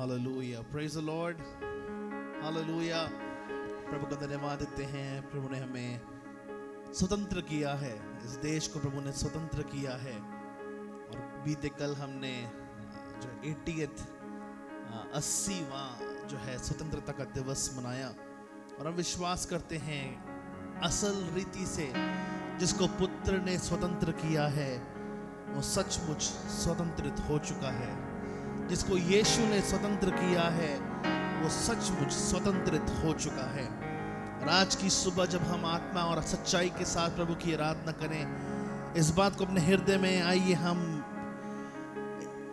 Hallelujah, praise the Lord, hallelujah. प्रभु का धन्यवाद देते हैं। प्रभु ने हमें स्वतंत्र किया है, इस देश को प्रभु ने स्वतंत्र किया है। और बीते कल हमने जो 80वां जो है स्वतंत्रता का दिवस मनाया। और हम विश्वास करते हैं असल रीति से जिसको पुत्र ने स्वतंत्र किया है वो सचमुच स्वतंत्रित हो चुका है। जिसको यीशु ने स्वतंत्र किया है वो सचमुच स्वतंत्रित हो चुका है। और आज की सुबह जब हम आत्मा और सच्चाई के साथ प्रभु की आराधना करें, इस बात को अपने हृदय में आइए हम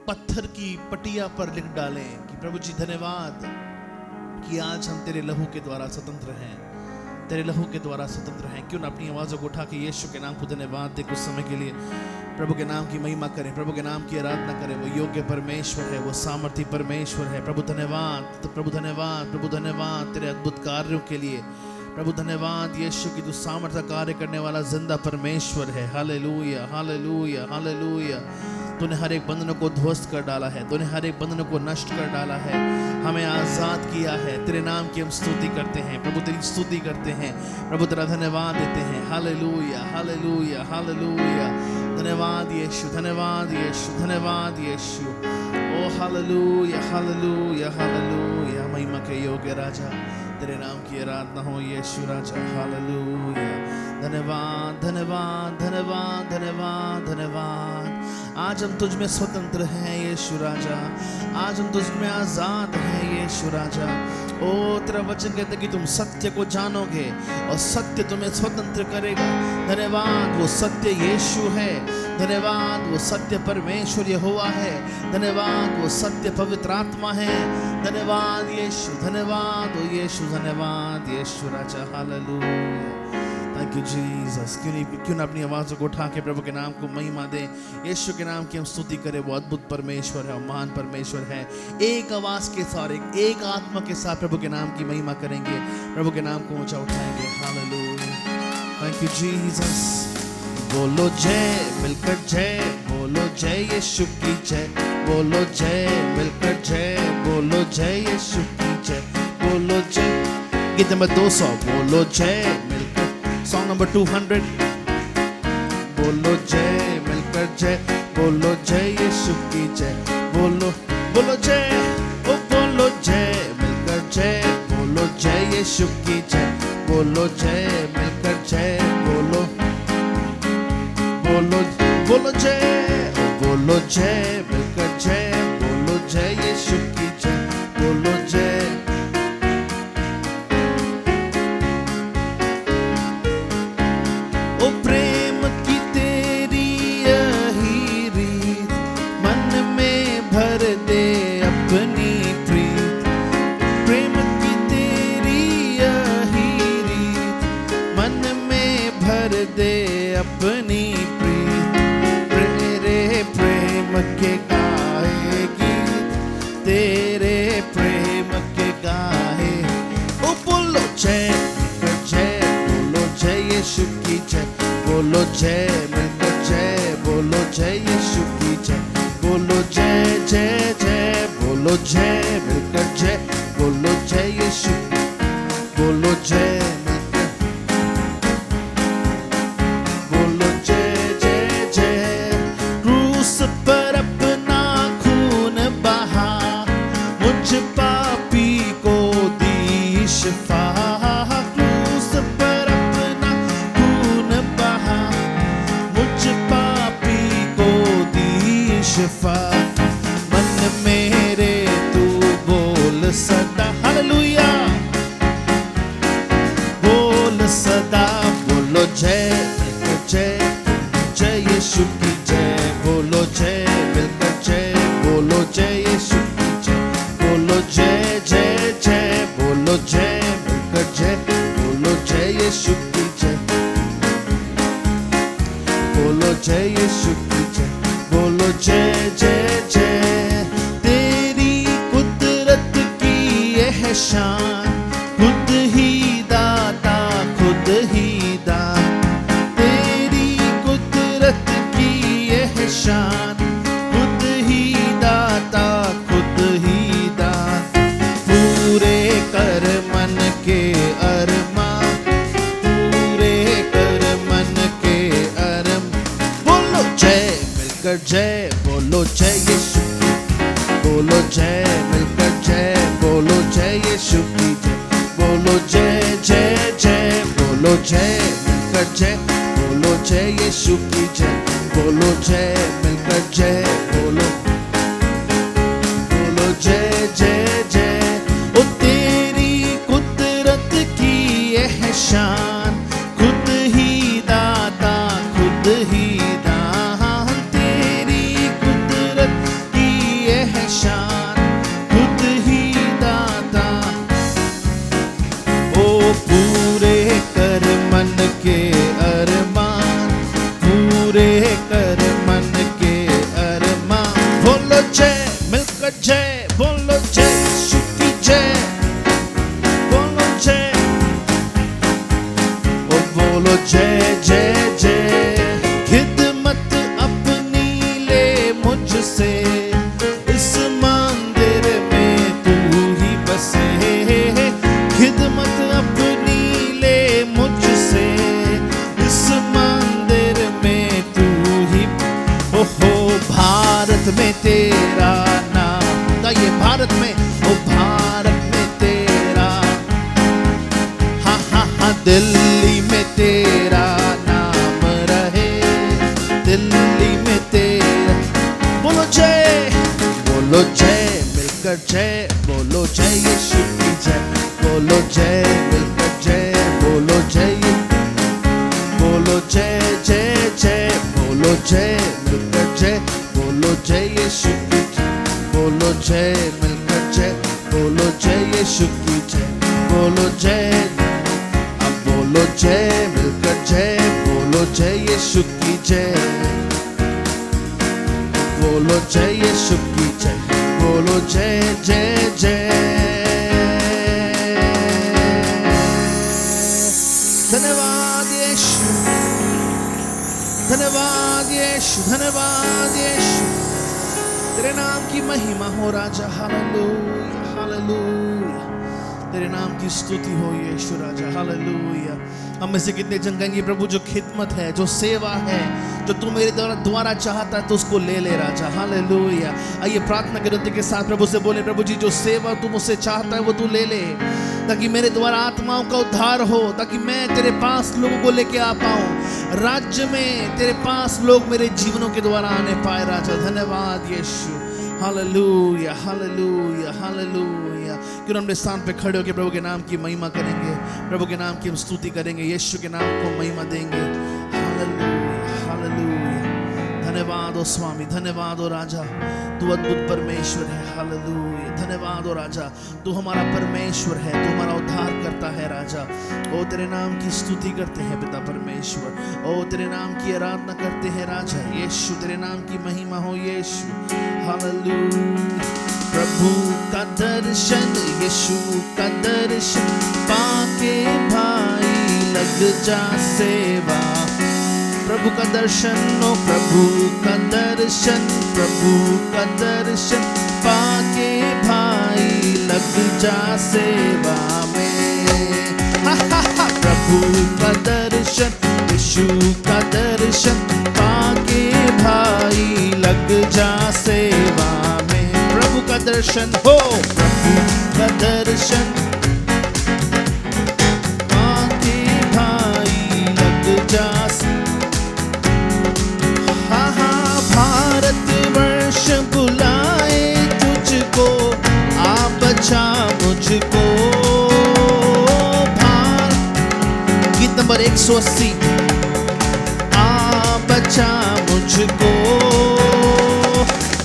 पत्थर की पटिया पर लिख डालें कि प्रभु जी धन्यवाद कि आज हम तेरे लहू के द्वारा स्वतंत्र हैं, तेरे लहू के द्वारा स्वतंत्र हैं। क्यों ना अपनी आवाज़ों को उठा के यीशु के नाम को धन्यवाद दे। कुछ समय के लिए प्रभु के नाम की महिमा करें, प्रभु के नाम की आराधना करें। वो योग्य परमेश्वर है, वो सामर्थी परमेश्वर है। प्रभु धन्यवाद, तो प्रभु धन्यवाद, प्रभु धन्यवाद तेरे अद्भुत कार्यों के लिए। प्रभु धन्यवाद यीशु की तू सामर्थ्य कार्य करने वाला जिंदा परमेश्वर है। Hallelujah, hallelujah, hallelujah. तूने हर एक बंधन को ध्वस्त कर डाला है, तूने हर एक बंधन को नष्ट कर डाला है, हमें आजाद किया है। तेरे नाम की हम स्तुति करते हैं प्रभु, तेरी स्तुति करते हैं प्रभु, तेरा धन्यवाद देते हैं। Hallelujah, hallelujah, hallelujah. धन्यवाद यीशु, धन्यवाद यीशु, धन्यवाद यीशु। ओ हालेलुया, हालेलुया, हालेलुया। महिमा के योग्य राजा तेरे नाम की आराधना हो यीशु राजा। हालेलुया। धन्यवाद, धन्यवाद, धन्यवाद, धन्यवाद, धन्यवाद। आज हम तुझ में स्वतंत्र हैं यीशु राजा, आज हम तुझ में आजाद हैं यीशु राजा। ओ तेरा वचन कहते कि तुम सत्य को जानोगे और सत्य तुम्हें स्वतंत्र करेगा। धन्यवाद वो सत्य यीशु है, धन्यवाद वो सत्य परमेश्वर यहोवा है, धन्यवाद वो सत्य पवित्र आत्मा है। धन्यवाद यीशु, धन्यवाद ओ यीशु, धन्यवाद यीशु राजा। Hallelujah, thank you Jesus. क्यों ना अपनी आवाज़ों को उठा के प्रभु के नाम को महिमा दें। यीशु के नाम की हम स्तुति करें। वो अद्भुत परमेश्वर है और महान परमेश्वर है। एक आवाज़ के साथ, एक आत्मा के साथ प्रभु के नाम की महिमा करेंगे, प्रभु के नाम को ऊंचा उठाएंगे। Hallelujah, thank you Jesus. बोलो जय मिलकर जय, बोलो जय यीशु की जय, बोलो जय मिलकर जय, बोलो जय यीशु की जय, बोलो जय। गीत नंबर 200। बोलो जय मिलकर, सॉन्ग नंबर 200। बोलो जय मिलकर जय, बोलो जय यीशु की जय, बोलो बोलो जय, ओ बोलो जय मिलकर जय, बोलो जय यीशु की जय, बोलो जय मिलकर जय, बोलो बोलो बोलो जय, ओ बोलो जय मिलकर जय, बोलो जय यीशु की जय, बोलो जय। ओ प्रेम की तेरी यही रीत मन में भर दे अपनी प्रीत। प्रेम की तेरी यही रीत मन में भर दे अपनी प्रीत। तेरे प्रेम के गाए गीत, तेरे प्रेम के गाए। ओ बोलो जय जय, बोलो जय यीशु की जय, बोलो जय मिलकर जय, बोलो जय यीशु की जय, बोलो जय जय जय, बोलो जय मिलकर जय, बोलो जय यीशु, बोलो जय मिलकर, बोलो जय जय जय। क्रूस पर अपना खून बहा, मुझ पापी को दी शिफा। क्रूस पर अपना खून बहा, मुझ पापी को दी शिफा। मन मेरे तू बोल सदा, हालेलुया, बोल सदा। बोलो जय मिलकर जय, जय यीशु की जय, बोलो जय मिलकर जय, बोलो जय यीशु की जय, बोलो जय जय जय, बोलो जय मिलकर जय, बोलो जय यीशु की जय, बोलो जय यीशु की जय, बोलो जय जय जय। तेरी कुदरत की यह शान, खुद ही दाता खुद ही दान। तेरी कुदरत की यह शान, खुद ही दाता खुद ही दान। मिलकर जय बोलो जय यीशु की, बोलो जय मिलकर जय बोलो जय यीशु की जय, बोलो जय जय जय बोलो जय मिलकर जय बोलो जय यीशु की जय, बोलो जय मिलकर जय बोलो बोलो जय जय जय। ओ तेरी कुदरत की यह शान, खुद ही दाता खुद ही दान, तेरी कुदरत की यह शान, खुद ही दाता। ओ पूरे कर मन के अरमान, पूरे कर मन के अरमान, बोलो जय मिलकर जय बोलो जय यीशु की जय, बोलो जय ओ बोलो जय जय जय। खिदमत अपनी ले मुझसे, इस मंदिर में तू ही बसे, खिदमत अपनी ले मुझसे, इस मंदिर में तू ही। ओहो भारत में तेरा नाम, ये भारत में ओ भारत में तेरा, हाँ हाँ हाँ दिल्ली में तेरा नाम रहे, दिल्ली में तेरा। बोलो जय मिलकर जय बोलो जय यीशु की जय, बोलो जय मिलकर जय बोलो जय, बोलो जय जय जय बोलो जय मिलकर जय बोलो जय यीशु की जय, बोलो जय मिलकर जय बोलो जय यीशु की जय, बोलो जय अब बोलो जय मिलकर जय बोलो जय यीशु की जय, बोलो जय यीशु की जय, बोलो जय जय जय। धन्यवाद यीशु, धन्यवाद यीशु, धन्यवाद यीशु, तेरे नाम की महिमा हो राजा। हालेलुया हालेलुया, तेरे नाम की स्तुति हो यीशु राजा। हालेलुया। हम में से कितने जन कहेंगे प्रभु जो खिदमत है, जो सेवा है, जो तू मेरे द्वारा चाहता है तो उसको ले ले राजा। हालेलुया। आइए प्रार्थना करते के साथ प्रभु से बोले, प्रभु जी जो सेवा तू मुझसे चाहता है वो तू ले ले, ताकि मेरे द्वारा आत्माओं का उद्धार हो, ताकि मैं तेरे पास लोगों को लेके आ पाऊं, राज्य में तेरे पास लोग मेरे जीवनों के द्वारा आने पाए राजा। धन्यवाद यीशु। Hallelujah hallelujah hallelujah. क्यों हम अपने स्थान पे खड़े होकर प्रभु के नाम की महिमा करेंगे, प्रभु के नाम की हम स्तुति करेंगे, यीशु के नाम को महिमा देंगे। Hallelujah hallelujah. धन्यवाद ओ स्वामी, धन्यवाद ओ राजा, तू अद्भुत परमेश्वर है। हालेलुया। धन्यवाद ओ राजा, तू हमारा परमेश्वर है, तू हमारा उद्धार करता है राजा। ओ तेरे नाम की स्तुति करते हैं पिता परमेश्वर, ओ तेरे नाम की आराधना करते हैं राजा। यीशु तेरे नाम की महिमा हो यीशु। हालेलुया। प्रभु का दर्शन, यीशु का दर्शन पाके भाई लग जा सेवा। प्रभु का दर्शन, ओ प्रभु का दर्शन, प्रभु का दर्शन पाके भाई लग जा सेवा में। हा हा हा। प्रभु का दर्शन, यीशु का दर्शन पाके भाई लग जा सेवा में। प्रभु का दर्शन हो, प्रभु का दर्शन पाके भाई लग जा। भारतवर्ष बुलाए तुझको, आ बचा मुझको। गीत नंबर 180। आ बचा मुझको।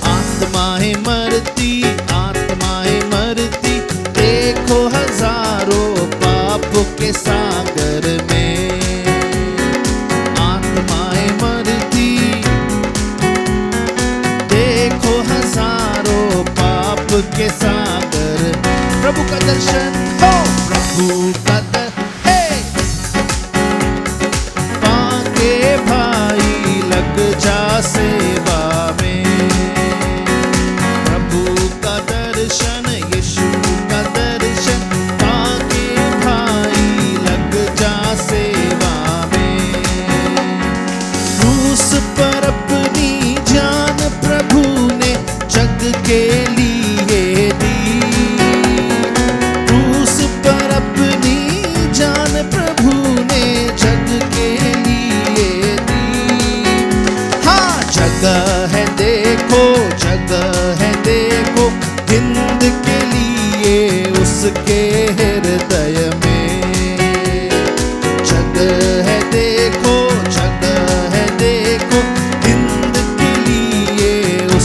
आत्माएं मरती, आत्माएं मरती, देखो हजारों पाप के सागर में। आत्माएं मरती, देखो हजारों पाप के सागर। प्रभु का दर्शन हो, प्रभु का पाके भाई लग जा सेवा में। प्रभु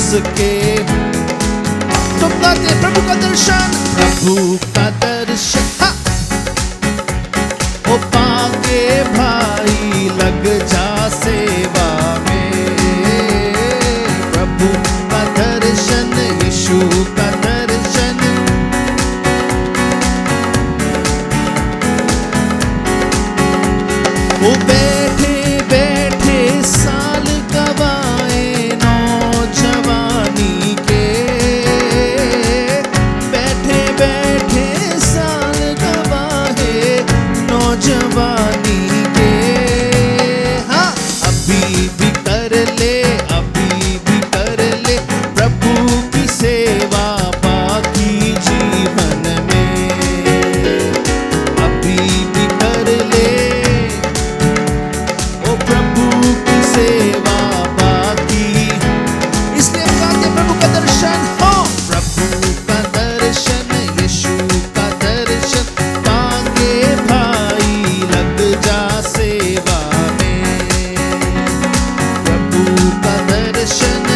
उसके। तुम गाते प्रभु का दर्शन, प्रभु का दर्शन, हाँ। ओ पाके भाई लग जा सेवा में, प्रभु का दर्शन, यीशु का दर्शन। ओ बैठे बैठे साल गवाए नौजवानी के, बैठे बैठे साल गवाए नौजवानी के। हाँ, अभी भी कर ले, अभी भी कर ले प्रभु की सेवा बाकी जीवन में, अभी भी कर ले ओ प्रभु की सेवा बाकी। इसलिए गाते प्रभु का दर्शन हो, प्रभु का दर्शन, यीशु का दर्शन पाके भाई लग जा सेवा में, प्रभु का दर्शन,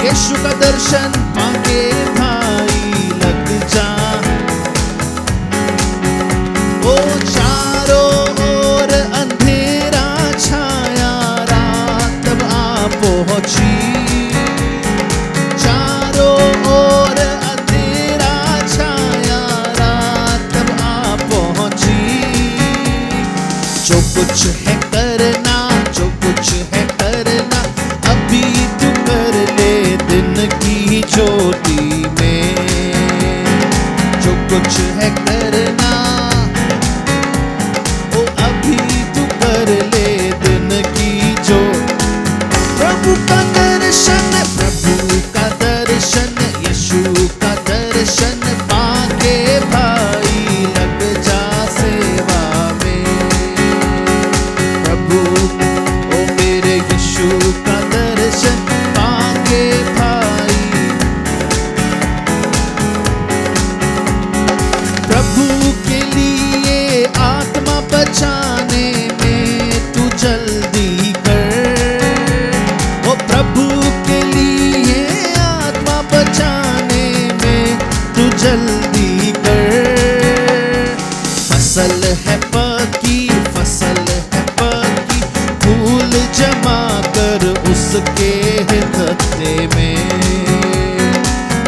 यीशु का दर्शन पाके भाई लग जा। ओ चारों ओर अंधेरा छाया, रात अब आ पहुंची, चारों ओर अंधेरा छाया, रात अब आ पहुंची। जो कुछ है करना, जो कुछ है करना अभी तू कर ले दिन की ज्योति में, जो कुछ है करना ओ अभी तू कर ले दिन की जो। प्रभु का दर्शन, प्रभु का दर्शन, यीशु का दर्शन पाके भाई लग जा सेवा में, प्रभु ओ मेरे यीशु का दर्शन पाके भाई। प्रभु के लिए आत्मा बचाने में तू जल्दी कर, ओ प्रभु के लिए आत्मा बचाने में तू जल्दी कर। फसल है पकी, फसल है पकी, फूल जमा कर उसके गत्ते में,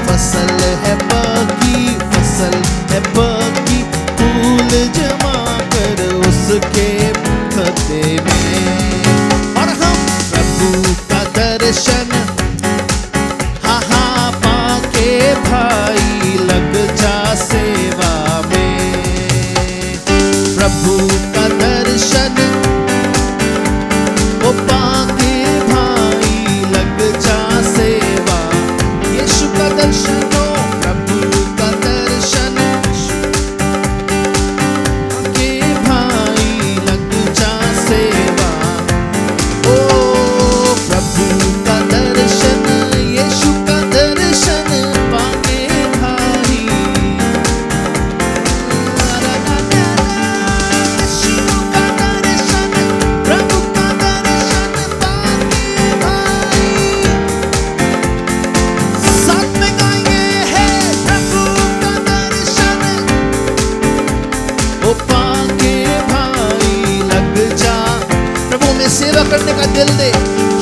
फसल है पकी, फसल है पकी, फूल जमा कर उसके गत्ते में। और हम प्रभु का दर्शन हाँ हाँ पाके भाई लग जा सेवा में, प्रभु का दर्शन ओ पाके भाई लग जा सेवा। यीशु का दर्शन हो, प्रभु का दर्शन पाके भाई लग जा सेवा। ओ प्रभु का दर्शन, यीशु का दर्शन पाके भाई, यीशु का दर्शन, प्रभु का दर्शन पाके भाई। साथ में गाएंगे है प्रभु का दर्शन ओ पाके भाई लग जा। प्रभु में सेवा करने का दिल दे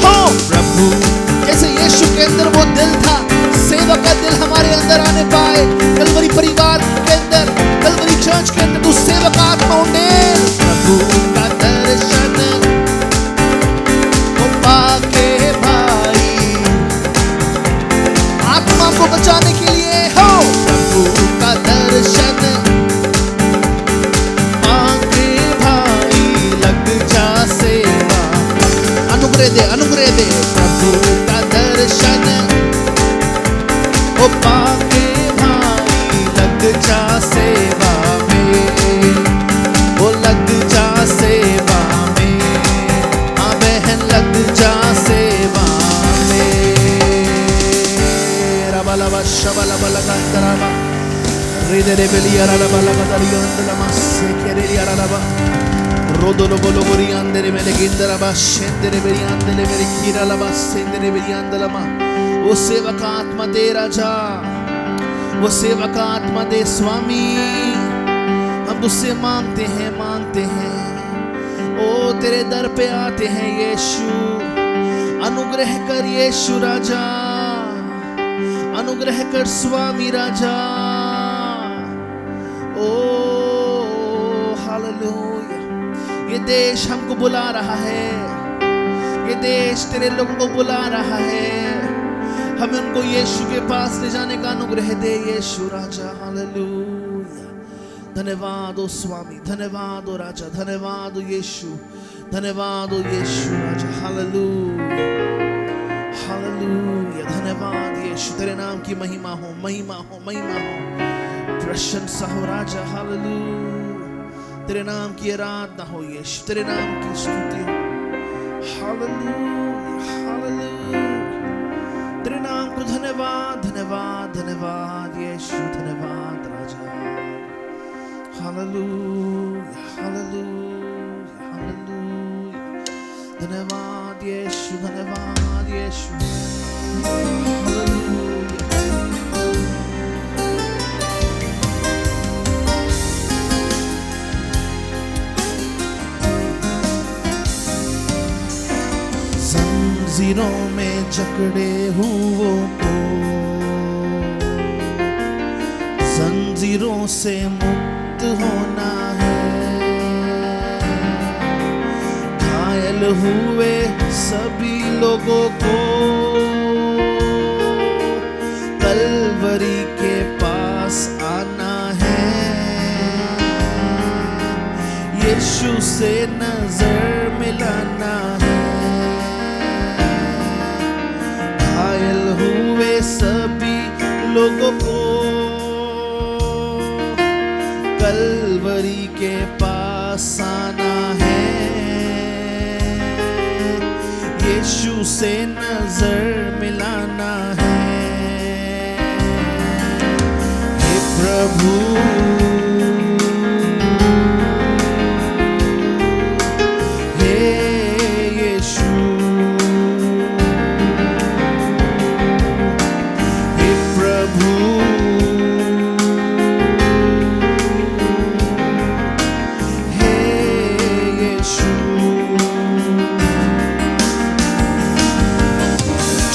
हो प्रभु, जैसे यीशु के अंदर वो दिल था, सेवा का दिल हमारे अंदर आने पाए। कलवरी परिवार के अंदर, कलवरी चर्च के अंदर तू सेवा का आत्मा उंडेल। प्रभु का दर्शन ओ पाके भाई, आत्मा को बचाने के लिए हो प्रभु का दर्शन पाके भाई लग जा सेवा। अनुग्रह दे, अनुग्रह दे प्रभु का दर्शन ओ पाके भाई लग जा सेवा में, ओ लग जा सेवा में, हाँ बहन लग जा सेवा में। रबा लबा शबा लबा लगा तराबा रिदे रे बेलिया रबा लगा दरियो अंदलमा से केरे रिया रबा। Rodolo bolo boriandere mele गिंदरा बाशेंदरे बेरियांदले मेरे कीरा लबा सेंदरे बेरियांदला मा वो सेवा का आत्मा दे राजा वो सेवा का आत्मा दे स्वामी हम तुझसे मांगते हैं ओ तेरे दर पे आते हैं यीशु अनुग्रह कर यीशु राजा अनुग्रह कर स्वामी राजा ओ हालेलुया ये देश हमको बुला रहा है ये देश तेरे लोगों को बुला रहा है हमें उनको यीशु के पास ले जाने का अनुग्रह दे यीशु राजा हालेलुया धन्यवाद ओ स्वामी धन्यवाद ओ राजा धन्यवाद ओ यीशु धन्यवाद ओ यीशु राजा हालेलुया हालेलुया धन्यवाद यीशु तेरे नाम की महिमा हो महिमा हो महिमा हो प्रशंसा हो राजा हालेलुया तेरे नाम की आराधना हो यीशु तेरे नाम की स्तुति हो हालेलुया हालेलुया तेरे नाम को धन्यवाद धन्यवाद धन्यवाद यीशु धन्यवाद राजा हालेलुया हालेलुया हालेलुया धन्यवाद यीशु हालेलुया जंजीरों में जकड़े हुओं को जंजीरों से मुक्त होना है घायल हुए सभी लोगों को कलवरी के पास आना है यीशु से नजर मिलाना है घायल हुए सभी लोगों को कलवरी के पास आना है यीशु से नजर मिलाना है हे प्रभु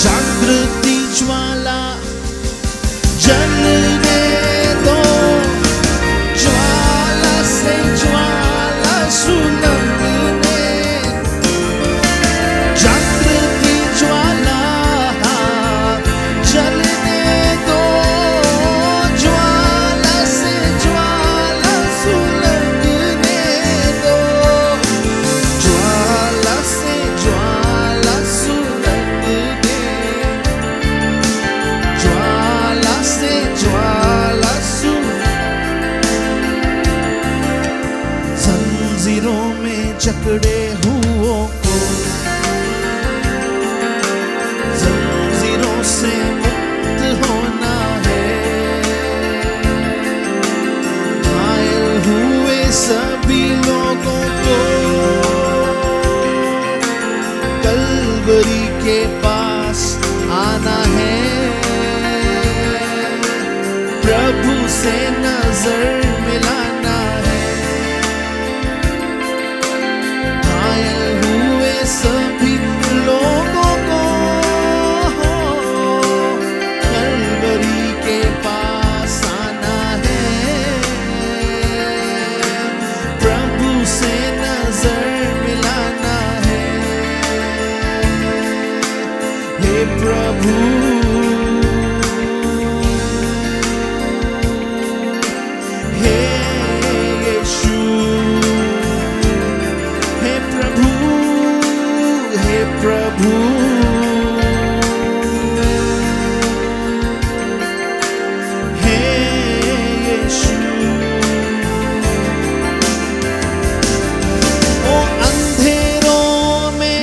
जागृति ज्वाला जलने दो ज्वाला से ज्वाला सुलगने जागृति ज्वाला जलने दो ज्वाला से ज्वाला सुलगने दो ज्वाला से ज्वाला जंजीरों में जकड़े हुओं को जंजीरों से मुक्त होना है घायल हुए सभी लोगों को कलवरी के पास आना है प्रभु से नजर मिलाना है घायल हुए सभी लोगों को कलवरी के पास आना है प्रभु से नजर मिलाना है हे प्रभु प्रभु हे यीशु ओ अंधेरों में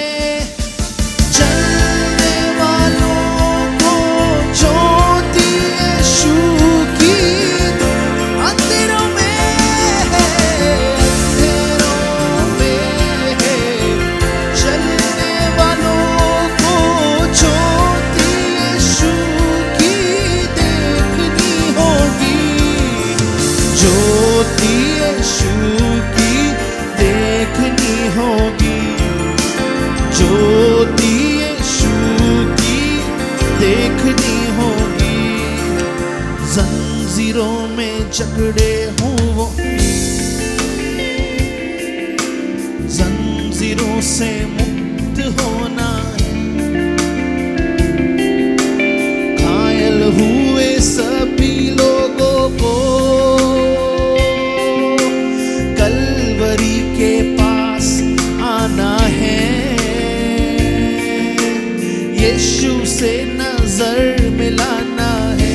चलने वालों को जकड़े हुओं, जंजीरों से मुक्त होना है। घायल हुए सभी लोगों को कलवरी के पास आना है। यीशु से नजर मिलाना है।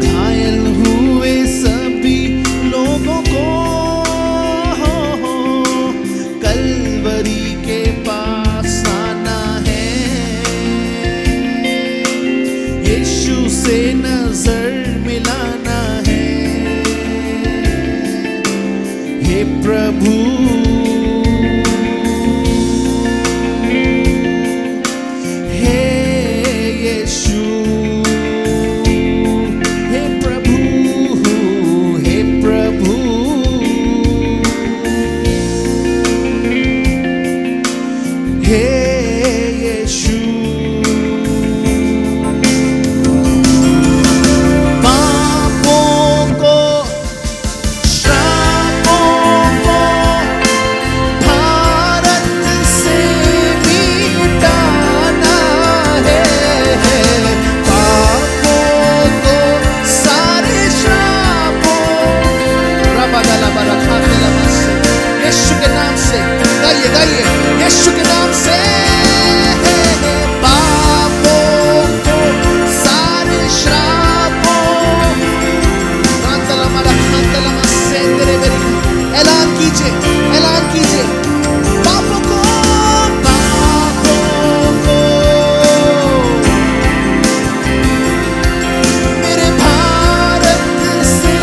घायल हुए सभी लोगों को कलवरी के पास आना है। यीशु से नजर मिलाना है। हे प्रभु, यीशु के नाम से गाइए, गाइए, यीशु के नाम से पापों को, सारे श्रापों, ऐलान कीजिए, ऐलान कीजिए, पापों को, मेरे भारत से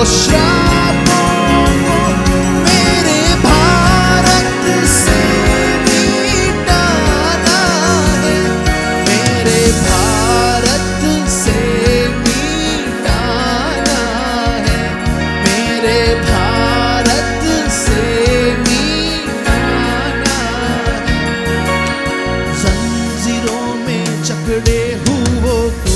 श्रापों को मेरे भारत से मिटाना है। मेरे भारत से मिटाना है। मेरे भारत से मिटाना है। जंजीरों में जकड़े हुओं को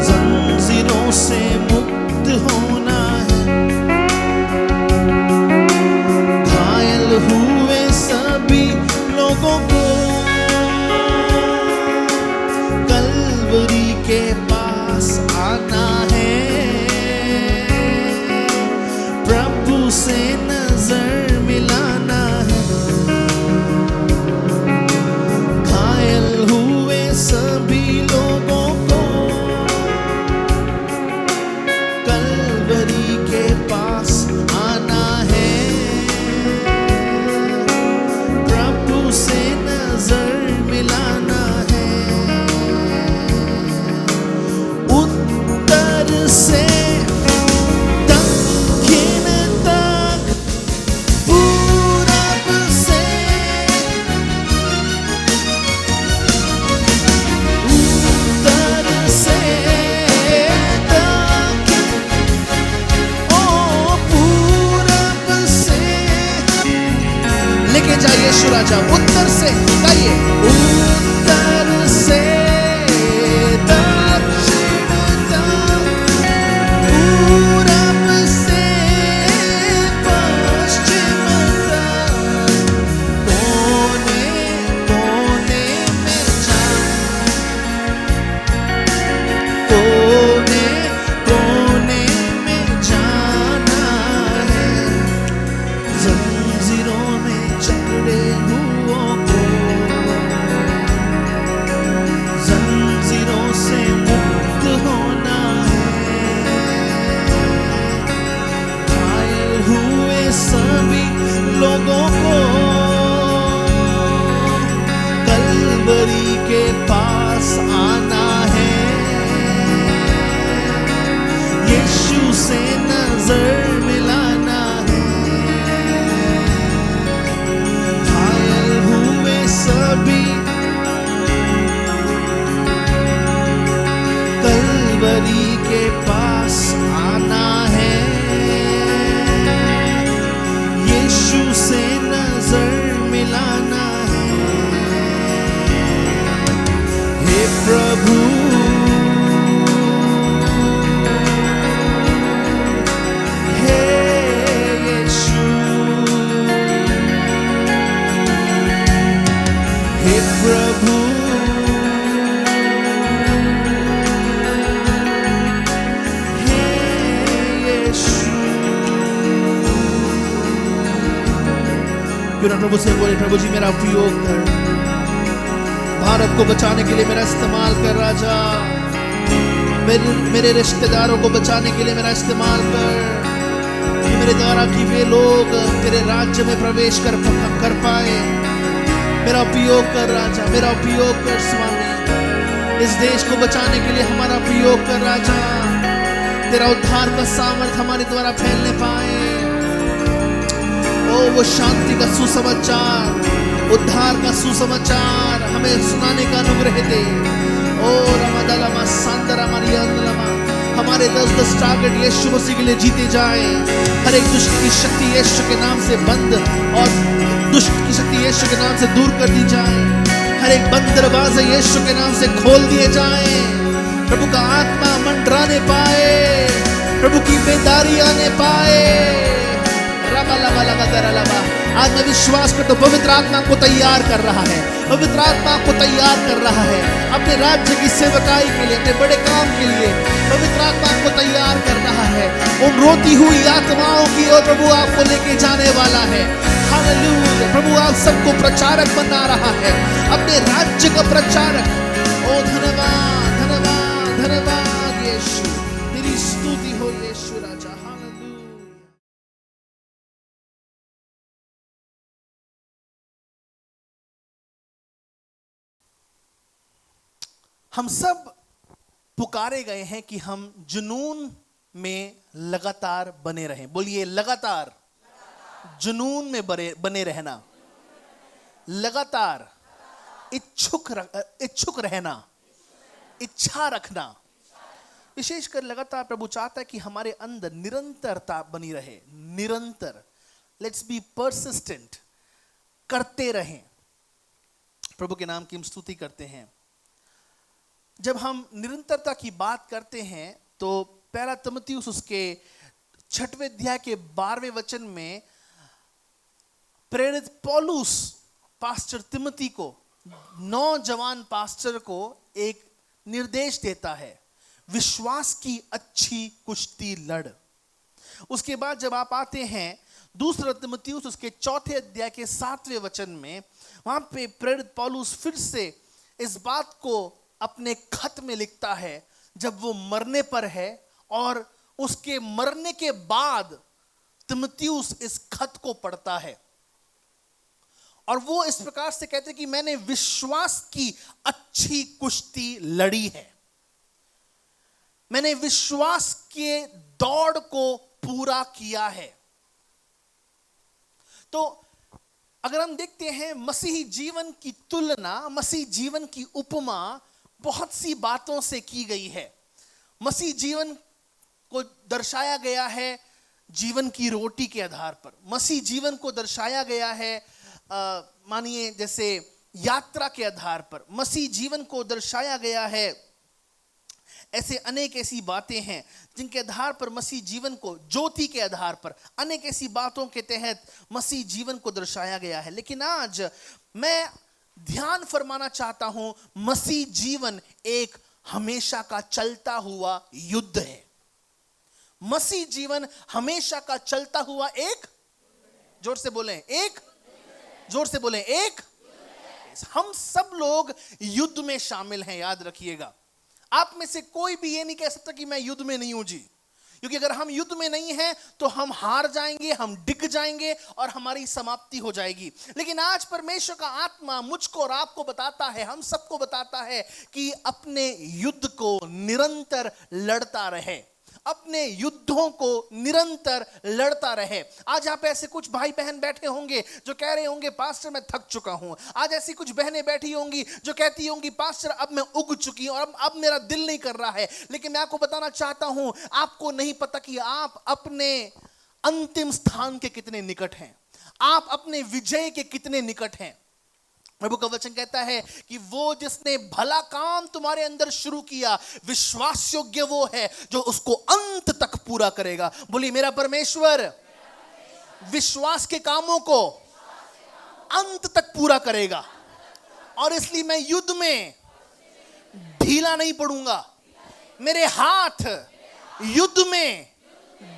जंजीरों से मुक्त होना है। घायल हुए सभी लोगों को कलवरी के पास आना है। प्रभु से नजर मिलाना है। घायल हुए सभी लोगों को कलवरी के पास आना है। प्रभु से नजर मिलाना है। उत्तर से दक्षिण तक, पूरब से उत्तर से लेके जाइए यीशु राजा। उत्तर से गाइए, उत्तर से दक्षिण तक, पूरब से पश्चिम तक, कोने कोने में कोने कोने में जाना है। जंजीरों में जकड़े हुओं को क्यों ना प्रभु से बोले, प्रभु जी मेरा उपयोग कर, भारत को बचाने के लिए मेरा इस्तेमाल कर राजा, मेरे रिश्तेदारों को बचाने के लिए मेरा इस्तेमाल कर, कि मेरे द्वारा कि वे लोग तेरे राज्य में प्रवेश कर पाए। मेरा उपयोग कर राजा, मेरा उपयोग कर स्वामी, इस देश को बचाने के लिए हमारा उपयोग कर राजा, तेरा उद्धार का सामर्थ हमारे द्वारा फैलने पाए। ओ वो शांति का सुसमाचार, उद्धार का सुसमाचार हमें सुनाने का अनुग्रह दे। ओ रमदलमा सांदरा मरियंदलमा, हमारे 10-10 टारगेट यीशु मसीह के लिए जीते जाए। हर एक दुष्ट की शक्ति यीशु के नाम से बंद और दुष्ट की शक्ति यीशु के नाम से दूर कर दी जाए। हर एक बंद दरवाजा यीशु के नाम से खोल दिए जाए। प्रभु का आत्मा मंडराने पाए, प्रभु की बेदारी आने पाए। आज मैं विश्वास करता हूं पवित्र आत्मा को तैयार कर रहा है, पवित्र आत्मा को तैयार कर रहा है अपने राज्य की सेवकाई के लिए, अपने बड़े काम के लिए। पवित्र आत्मा को तैयार कर रहा है उन रोती हुई आत्माओं की ओर प्रभु आपको लेके जाने वाला है। हालेलुया। प्रभु आप सबको प्रचारक बना रहा है, अपने राज्य का प्रचारक। ओ धन्यवाद धन्यवाद धन्यवाद यीशु, तेरी स्तुति हो यीशु राजा। हालेलुया। हम सब पुकारे गए हैं कि हम जुनून में लगातार बने रहें। बोलिए लगातार जुनून में बने रहना, लगातार इच्छुक रहना, इच्छा रखना। विशेषकर लगातार प्रभु चाहता है कि हमारे अंदर निरंतरता बनी रहे। निरंतर, लेट्स बी परसिस्टेंट, करते रहें। प्रभु के नाम की हम स्तुति करते हैं। जब हम निरंतरता की बात करते हैं तो पहला तिमुथियुस उसके 6वें अध्याय के 12वें वचन में प्रेरित पौलुस पास्टर तिमुथी को, नौजवान पास्टर को एक निर्देश देता है, विश्वास की अच्छी कुश्ती लड़। उसके बाद जब आप आते हैं दूसरा तिमुथियुस उसके 4थे अध्याय के 7वें वचन में, वहां पे प्रेरित पौलुस फिर से इस बात को अपने खत में लिखता है जब वो मरने पर है, और उसके मरने के बाद तिमुथियुस इस खत को पढ़ता है और वो इस प्रकार से कहते हैं कि मैंने विश्वास की अच्छी कुश्ती लड़ी है, मैंने विश्वास के दौड़ को पूरा किया है। तो अगर हम देखते हैं मसीही जीवन की तुलना, मसीही जीवन की उपमा बहुत सी बातों से की गई है। मसीह जीवन को दर्शाया गया है जीवन की रोटी के आधार पर। मसीह जीवन को दर्शाया गया है मानिए जैसे यात्रा के आधार पर। मसीह जीवन को दर्शाया गया है, ऐसे अनेक ऐसी बातें हैं जिनके आधार पर मसीह जीवन को, ज्योति के आधार पर अनेक ऐसी बातों के तहत मसीह जीवन को दर्शाया गया है। लेकिन आज मैं ध्यान फरमाना चाहता हूं, मसीह जीवन एक हमेशा का चलता हुआ युद्ध है। मसीह जीवन हमेशा का चलता हुआ एक, जोर से बोलें एक, जोर से बोलें एक। हम सब लोग युद्ध में शामिल हैं, याद रखिएगा। आप में से कोई भी ये नहीं कह सकता कि मैं युद्ध में नहीं हूं जी, क्योंकि अगर हम युद्ध में नहीं हैं तो हम हार जाएंगे, हम डिग जाएंगे और हमारी समाप्ति हो जाएगी। लेकिन आज परमेश्वर का आत्मा मुझको और आपको बताता है, हम सबको बताता है कि अपने युद्ध को निरंतर लड़ता रहे, अपने युद्धों को निरंतर लड़ता रहे। आज यहाँ पे ऐसे कुछ भाई बहन बैठे होंगे जो कह रहे होंगे पास्टर मैं थक चुका हूं। आज ऐसी कुछ बहनें बैठी होंगी जो कहती होंगी पास्टर अब मैं उग चुकी हूं और अब मेरा दिल नहीं कर रहा है। लेकिन मैं आपको बताना चाहता हूं, आपको नहीं पता कि आप अपने अंतिम स्थान के कितने निकट हैं, आप अपने विजय के कितने निकट हैं। प्रभु का वचन कहता है कि वो जिसने भला काम तुम्हारे अंदर शुरू किया, विश्वास योग्य वो है जो उसको अंत तक पूरा करेगा। बोलिए मेरा परमेश्वर विश्वास के कामों को अंत तक पूरा करेगा। और इसलिए मैं युद्ध में ढीला नहीं पड़ूंगा, मेरे हाथ युद्ध में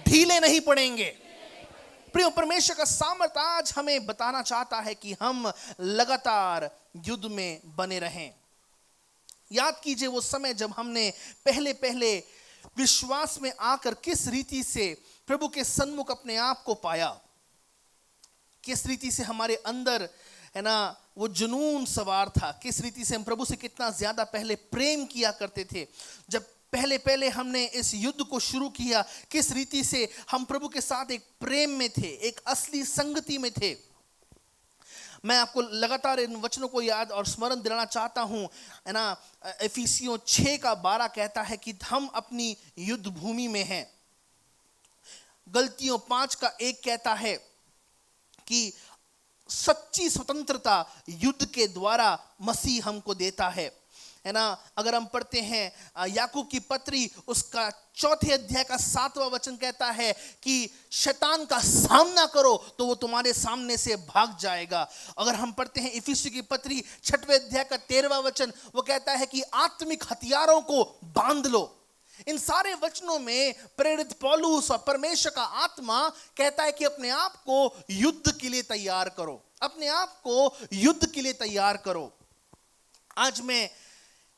ढीले नहीं पड़ेंगे। प्रिय, परमेश्वर का सामर्थ्य आज हमें बताना चाहता है कि हम लगातार युद्ध में बने रहें। याद कीजिए वो समय जब हमने पहले पहले विश्वास में आकर किस रीति से प्रभु के सन्मुख अपने आप को पाया, किस रीति से हमारे अंदर है ना वो जुनून सवार था, किस रीति से हम प्रभु से कितना ज्यादा पहले प्रेम किया करते थे। जब पहले पहले हमने इस युद्ध को शुरू किया, किस रीति से हम प्रभु के साथ एक प्रेम में थे, एक असली संगति में थे। मैं आपको लगातार इन वचनों को याद और स्मरण दिलाना चाहता हूं, है ना। इफिसियों 6:12 कहता है कि हम अपनी युद्ध भूमि में हैं। गलतियों 5:1 कहता है कि सच्ची स्वतंत्रता युद्ध के द्वारा मसीह हमको देता है ना। अगर हम पढ़ते हैं याकूब की पत्री, उसका 4 अध्याय का 7वां वचन कहता है कि शैतान का सामना करो तो वो तुम्हारे सामने से भाग जाएगा। अगर हम पढ़ते हैं इफिसियों की पत्री 6वें अध्याय का 13वां वचन, वो कहता है कि आत्मिक हथियारों को बांध लो। इन सारे वचनों में प्रेरित पौलुस और परमेश्वर का आत्मा कहता है कि अपने आप को युद्ध के लिए तैयार करो, अपने आप को युद्ध के लिए तैयार करो। आज मैं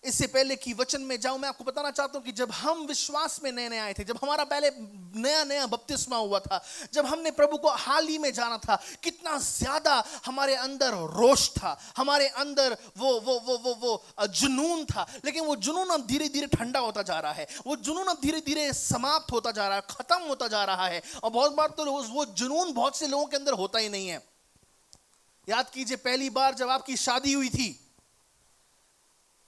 इससे पहले कि वचन में जाऊं, मैं आपको बताना चाहता हूं कि जब हम विश्वास में नए नए आए थे, जब हमारा पहले नया नया बपतिस्मा हुआ था, जब हमने प्रभु को हाल ही में जाना था, कितना ज्यादा हमारे अंदर रोष था, हमारे अंदर वो जुनून था। लेकिन वो जुनून अब धीरे धीरे ठंडा होता जा रहा है, वो जुनून अब धीरे धीरे समाप्त होता जा रहा है, खत्म होता जा रहा है। और बहुत बार तो वो जुनून बहुत से लोगों के अंदर होता ही नहीं है। याद कीजिए पहली बार जब आपकी शादी हुई थी,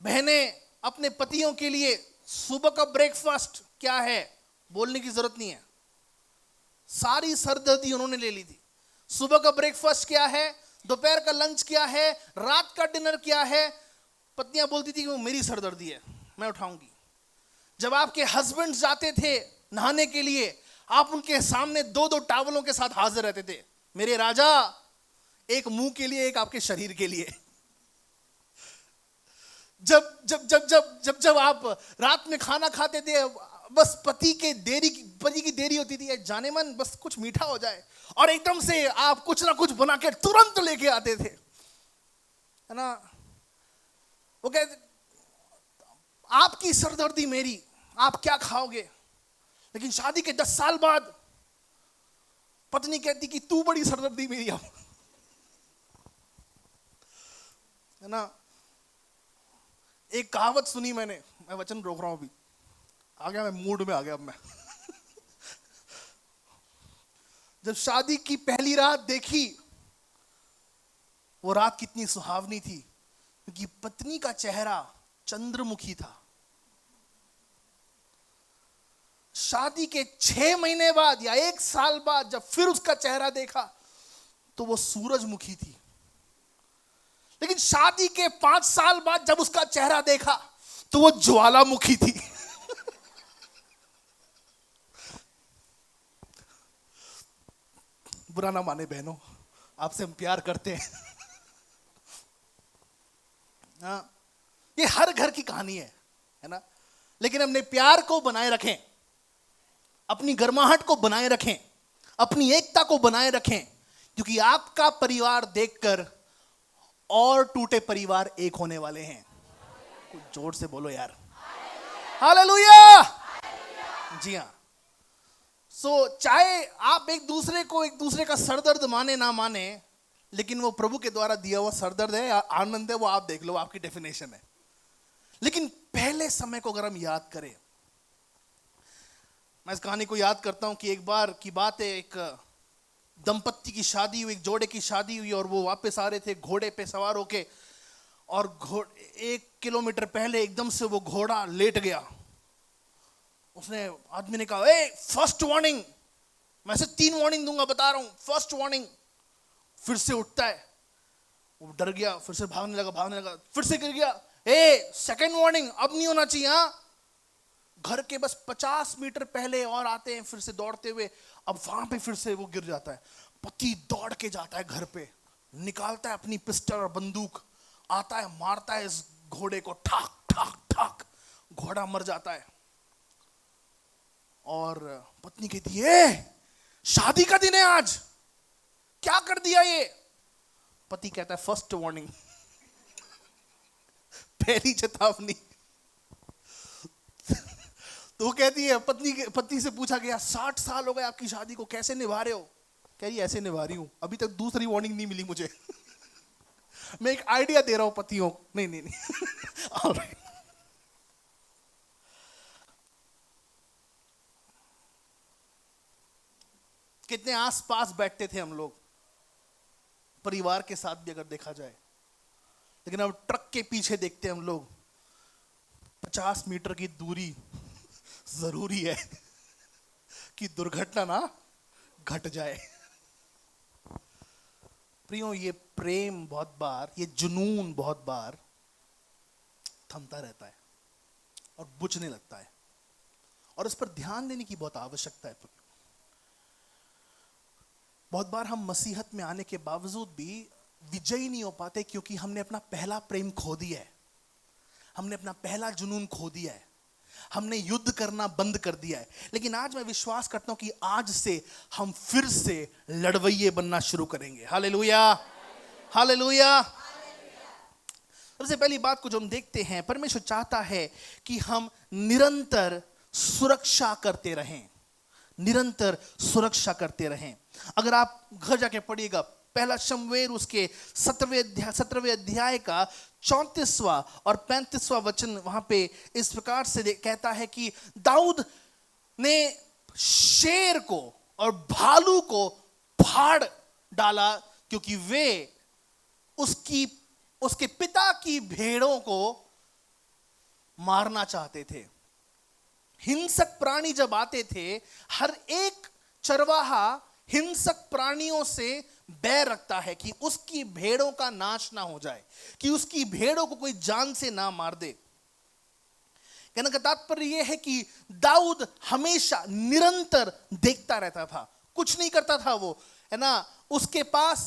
बहनें अपने पतियों के लिए सुबह का ब्रेकफास्ट क्या है बोलने की जरूरत नहीं है, सारी सरदर्दी उन्होंने ले ली थी। सुबह का ब्रेकफास्ट क्या है, दोपहर का लंच क्या है, रात का डिनर क्या है, पत्नियां बोलती थी कि वो मेरी सरदर्दी है, मैं उठाऊंगी। जब आपके हस्बैंड जाते थे नहाने के लिए, आप उनके सामने 2-2 टावलों के साथ हाजिर रहते थे, मेरे राजा, एक मुंह के लिए, एक आपके शरीर के लिए। जब जब जब जब जब जब आप रात में खाना खाते थे, बस पति की देरी होती थी, जाने मन बस कुछ मीठा हो जाए, और एकदम से आप कुछ ना कुछ बना के तुरंत लेके आते थे, है ना। वो कहते आपकी सरदर्दी मेरी, आप क्या खाओगे। लेकिन शादी के 10 साल बाद पत्नी कहती कि तू बड़ी सरदर्दी मेरी अब, है ना। एक कहावत सुनी मैंने, मैं वचन रोक रहा हूं अभी, आ गया मैं मूड में, आ गया अब मैं। जब शादी की पहली रात देखी, वो रात कितनी सुहावनी थी, क्योंकि पत्नी का चेहरा चंद्रमुखी था। शादी के 6 महीने बाद या 1 साल बाद जब फिर उसका चेहरा देखा तो वो सूरजमुखी थी। लेकिन शादी के 5 साल बाद जब उसका चेहरा देखा तो वो ज्वालामुखी थी। बुरा ना माने बहनों, आपसे हम प्यार करते हैं। हाँ, ये हर घर की कहानी है ना। लेकिन हमने प्यार को बनाए रखें, अपनी गर्माहट को बनाए रखें, अपनी एकता को बनाए रखें, क्योंकि आपका परिवार देखकर और टूटे परिवार एक होने वाले हैं। कुछ जोर से बोलो यार, हालेलुया। जी हाँ। चाहे आप एक दूसरे का सरदर्द माने ना माने, लेकिन वो प्रभु के द्वारा दिया हुआ सरदर्द है, आनंद है, वो आप देख लो, आपकी डेफिनेशन है। लेकिन पहले समय को अगर हम याद करें, मैं इस कहानी को याद करता हूं कि एक बार की बात है, एक दंपत्ति की शादी हुई, एक जोड़े की शादी हुई, और वो वापस आ रहे थे घोड़े पे सवार होके, और 1 किलोमीटर पहले एकदम से वो घोड़ा लेट गया। उसने आदमी ने कहा, ए फर्स्ट वार्निंग, मैं से 3 वार्निंग दूंगा, बता रहा हूं, फर्स्ट वार्निंग। फिर से उठता है, वो डर गया, फिर से भागने लगा, फिर से गिर गया, ए सेकंड वार्निंग, अब नहीं होना चाहिए। हाँ, घर के बस 50 मीटर पहले और आते हैं फिर से दौड़ते हुए, अब वहां पे फिर से वो गिर जाता है। पति दौड़ के जाता है घर पे, निकालता है अपनी पिस्टल और बंदूक, आता है, मारता है इस घोड़े को, ठाक ठाक ठाक, घोड़ा मर जाता है। और पत्नी कहती है, शादी का दिन है आज, क्या कर दिया ये? पति कहता है फर्स्ट वार्निंग, पहली चेतावनी। तो वो कहती है, पत्नी से पूछा गया 60 साल हो गए आपकी शादी को, कैसे निभा रहे हो? कह रही ऐसे निभा रही हूं, अभी तक दूसरी वार्निंग नहीं मिली मुझे। मैं एक आइडिया दे रहा हूं पतियों। नहीं Alright. कितने आसपास बैठते थे हम लोग परिवार के साथ भी अगर देखा जाए, लेकिन अब ट्रक के पीछे देखते हैं हम लोग 50 मीटर की दूरी जरूरी है कि दुर्घटना ना घट जाए। प्रियो, ये प्रेम बहुत बार, ये जुनून बहुत बार थमता रहता है और बुझने लगता है, और इस पर ध्यान देने की बहुत आवश्यकता है। बहुत बार हम मसीहत में आने के बावजूद भी विजयी नहीं हो पाते, क्योंकि हमने अपना पहला प्रेम खो दिया है, हमने अपना पहला जुनून खो दिया है, हमने युद्ध करना बंद कर दिया है। लेकिन आज मैं विश्वास करता हूं कि आज से हम फिर से लड़वैये बनना शुरू करेंगे। Hallelujah, hallelujah. सबसे पहली बात को जो हम देखते हैं, परमेश्वर चाहता है कि हम निरंतर सुरक्षा करते रहें, निरंतर सुरक्षा करते रहें। अगर आप घर जाके पढ़िएगा, पहला शमूएल उसके 17वें अध्याय का 34वां और 35वां वचन, वहां पे इस प्रकार से कहता है कि दाऊद ने शेर को और भालू को फाड़ डाला, क्योंकि वे उसके पिता की भेड़ों को मारना चाहते थे। हिंसक प्राणी जब आते थे, हर एक चरवाहा हिंसक प्राणियों से बैर रखता है कि उसकी भेड़ों का नाश ना हो जाए, कि उसकी भेड़ों को कोई जान से ना मार दे। कहने का तात्पर्य यह है कि दाऊद हमेशा निरंतर देखता रहता था, कुछ नहीं करता था वो, है ना, उसके पास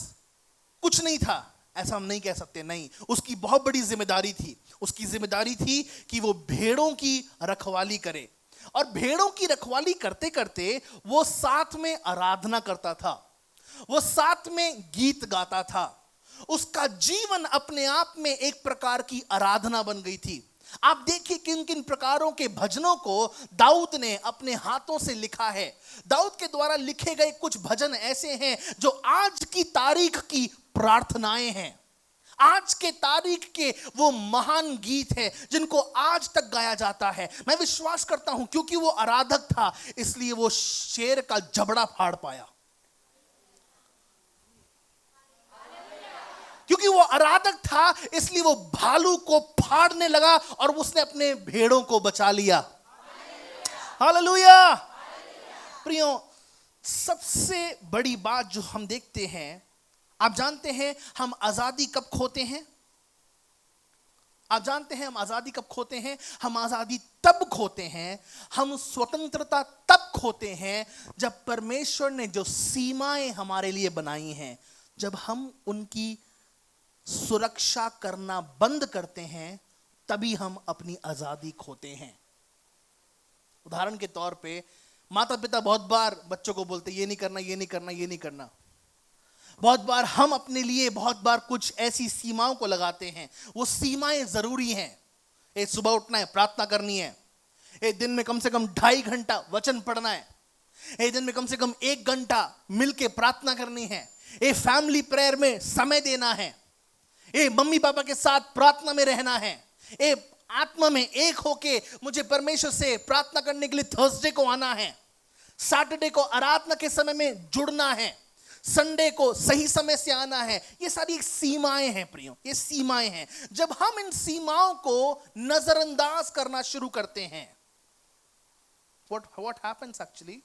कुछ नहीं था ऐसा हम नहीं कह सकते, नहीं, उसकी बहुत बड़ी जिम्मेदारी थी। उसकी जिम्मेदारी थी कि वो भेड़ों की रखवाली करे, और भेड़ों की रखवाली करते करते वो साथ में आराधना करता था, वो साथ में गीत गाता था। उसका जीवन अपने आप में एक प्रकार की आराधना बन गई थी। आप देखिए किन किन प्रकारों के भजनों को दाऊद ने अपने हाथों से लिखा है। दाऊद के द्वारा लिखे गए कुछ भजन ऐसे हैं जो आज की तारीख की प्रार्थनाएं हैं, आज के तारीख के वो महान गीत हैं जिनको आज तक गाया जाता है। मैं विश्वास करता हूं क्योंकि वो आराधक था, इसलिए वो शेर का जबड़ा फाड़ पाया। क्योंकि वो आराधक था, इसलिए वो भालू को फाड़ने लगा और उसने अपने भेड़ों को बचा लिया। हालेलुया। प्रियो, सबसे बड़ी बात जो हम देखते हैं, आप जानते हैं हम आजादी कब खोते हैं? आप जानते हैं हम आजादी कब खोते हैं? हम आजादी तब खोते हैं, हम स्वतंत्रता तब खोते हैं जब परमेश्वर ने जो सीमाएं हमारे लिए बनाई हैं, जब हम उनकी सुरक्षा करना बंद करते हैं, तभी हम अपनी आजादी खोते हैं। उदाहरण के तौर पे माता पिता बहुत बार बच्चों को बोलते ये नहीं करना, ये नहीं करना, ये नहीं करना। बहुत बार हम अपने लिए बहुत बार कुछ ऐसी सीमाओं को लगाते हैं। वो सीमाएं जरूरी हैं। सुबह उठना है, प्रार्थना करनी है, एक दिन में कम से कम 2.5 घंटा वचन पढ़ना है, एक दिन में कम से कम 1 घंटा मिलके प्रार्थना करनी है, फैमिली प्रेयर में समय देना है, मम्मी पापा के साथ प्रार्थना में रहना है, आत्मा में एक होके मुझे परमेश्वर से प्रार्थना करने के लिए थर्सडे को आना है, सैटरडे को आराधना के समय में जुड़ना है, संडे को सही समय से आना है। ये सारी सीमाएं हैं प्रियो, ये सीमाएं हैं। जब हम इन सीमाओं को नजरअंदाज करना शुरू करते हैं, what happens actually,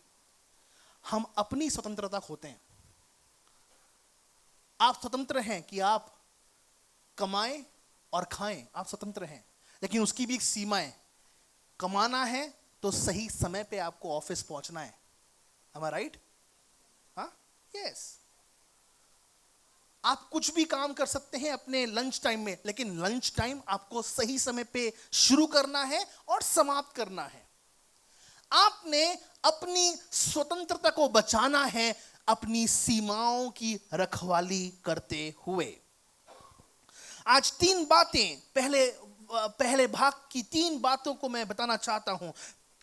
हम अपनी स्वतंत्रता खोते हैं। आप स्वतंत्र हैं कि आप कमाएं और खाएं, आप स्वतंत्र हैं, लेकिन उसकी भी एक सीमा है। कमाना है तो सही समय पे आपको ऑफिस पहुंचना है। Am I right? हाँ, यस। आप कुछ भी काम कर सकते हैं अपने लंच टाइम में, लेकिन लंच टाइम आपको सही समय पे शुरू करना है और समाप्त करना है। आपने अपनी स्वतंत्रता को बचाना है, अपनी सीमाओं की रखवाली करते हुए। आज 3 बातें, पहले भाग की 3 बातों को मैं बताना चाहता हूं।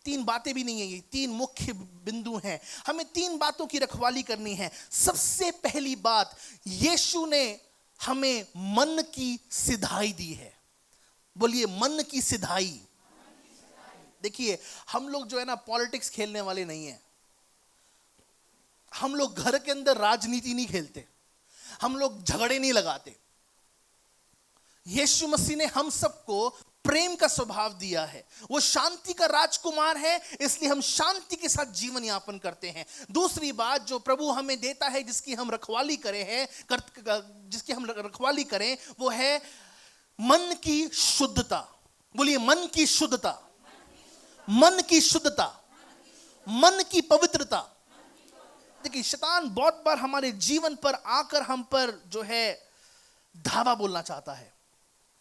3 बातें भी नहीं है, ये 3 मुख्य बिंदु हैं। हमें 3 बातों की रखवाली करनी है। सबसे पहली बात, यीशु ने हमें मन की सिधाई दी है। बोलिए, मन की सिधाई। देखिए, हम लोग जो है ना, पॉलिटिक्स खेलने वाले नहीं है। हम लोग घर के अंदर राजनीति नहीं खेलते, हम लोग झगड़े नहीं लगाते। यीशु मसीह ने हम सबको प्रेम का स्वभाव दिया है। वो शांति का राजकुमार है, इसलिए हम शांति के साथ जीवन यापन करते हैं। दूसरी बात जो प्रभु हमें देता है, जिसकी हम रखवाली करें, वो है मन की शुद्धता। बोलिए, मन की शुद्धता, मन की शुद्धता, मन की पवित्रता। देखिए, शैतान बहुत बार हमारे जीवन पर आकर हम पर जो है धावा बोलना चाहता है,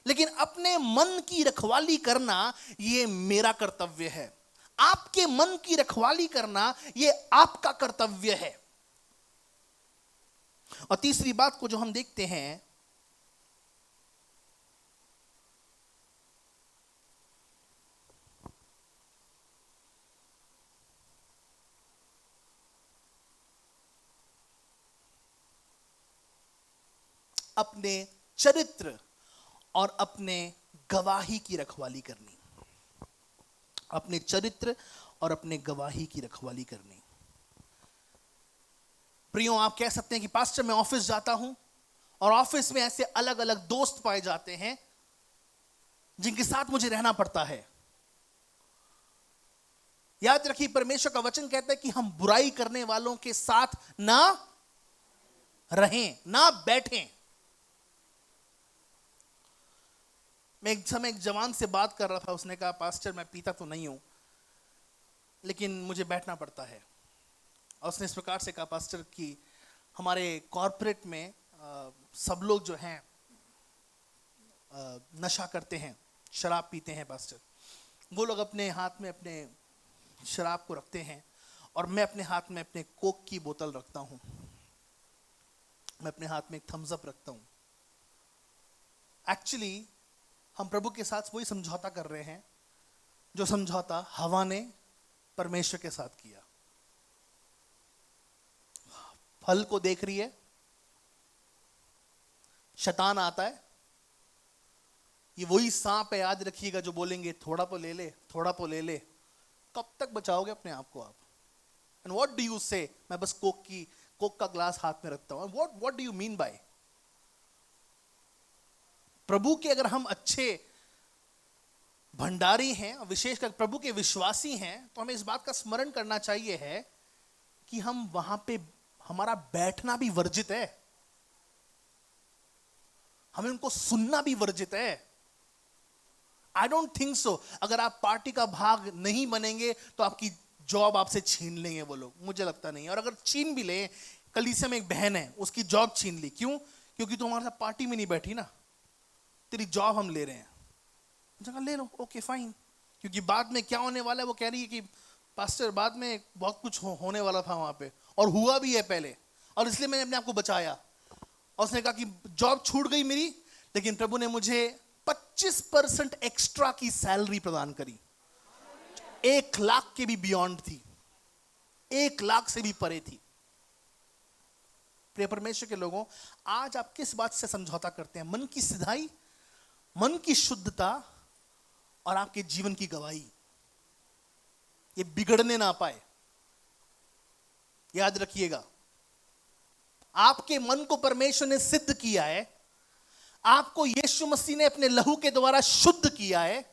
लेकिन अपने मन की रखवाली करना ये मेरा कर्तव्य है। आपके मन की रखवाली करना ये आपका कर्तव्य है। और तीसरी बात को जो हम देखते हैं, अपने चरित्र और अपने गवाही की रखवाली करनी। अपने चरित्र और अपने गवाही की रखवाली करनी। प्रियो, आप कह सकते हैं कि पास्टर, मैं ऑफिस जाता हूं और ऑफिस में ऐसे अलग अलग दोस्त पाए जाते हैं जिनके साथ मुझे रहना पड़ता है। याद रखिए, परमेश्वर का वचन कहता है कि हम बुराई करने वालों के साथ ना रहें, ना बैठें। मैं एक समय एक जवान से बात कर रहा था, उसने कहा, पास्टर मैं पीता तो नहीं हूं, लेकिन मुझे बैठना पड़ता है। और उसने इस प्रकार से कहा, पास्टर कि हमारे कॉर्पोरेट में सब लोग जो हैं नशा करते हैं, शराब पीते हैं पास्टर। वो लोग अपने हाथ में अपने शराब को रखते हैं और मैं अपने हाथ में अपने कोक की बोतल रखता हूं, मैं अपने हाथ में एक थम्स अप रखता हूं। एक्चुअली हम प्रभु के साथ वही समझौता कर रहे हैं जो समझौता हवा ने परमेश्वर के साथ किया। फल को देख रही है, शैतान आता है, ये वही सांप है, याद रखिएगा, जो बोलेंगे थोड़ा तो ले ले, थोड़ा तो ले ले। कब तक बचाओगे अपने आप को आप? एंड व्हाट डू यू से, मैं बस कोक का ग्लास हाथ में रखता हूं। What do you mean by? प्रभु के अगर हम अच्छे भंडारी हैं और विशेषकर प्रभु के विश्वासी हैं, तो हमें इस बात का स्मरण करना चाहिए है कि हम वहां पे हमारा बैठना भी वर्जित है, हमें उनको सुनना भी वर्जित है। आई डोंट थिंक सो अगर आप पार्टी का भाग नहीं बनेंगे तो आपकी जॉब आपसे छीन लेंगे वो लोग, मुझे लगता नहीं। और अगर छीन भी ले, कलीसिया में एक बहन है, उसकी जॉब छीन ली, क्यों? क्योंकि तुम हमारे साथ पार्टी में नहीं बैठी ना, तेरी जॉब हम ले रहे हैं। जगह ले लो, ओके फाइन। क्योंकि बाद में क्या होने वाला है, वो कह रही है कि पास्टर बाद में बहुत कुछ होने वाला था वहां पे, और हुआ भी है पहले, और इसलिए मैंने अपने आप को बचाया। और उसने कहा कि जॉब छूट गई मेरी, लेकिन प्रभु ने मुझे 25% एक्स्ट्रा की सैलरी प्रदान करी, 1 लाख के भी बियॉन्ड थी, 1 लाख से भी परे थी। प्रिय परमेश्वर के लोगों, आज आप किस बात से समझौता करते हैं? मन की सिधाई, मन की शुद्धता और आपके जीवन की गवाही, ये बिगड़ने ना पाए। याद रखिएगा, आपके मन को परमेश्वर ने सिद्ध किया है, आपको यीशु मसीह ने अपने लहू के द्वारा शुद्ध किया है,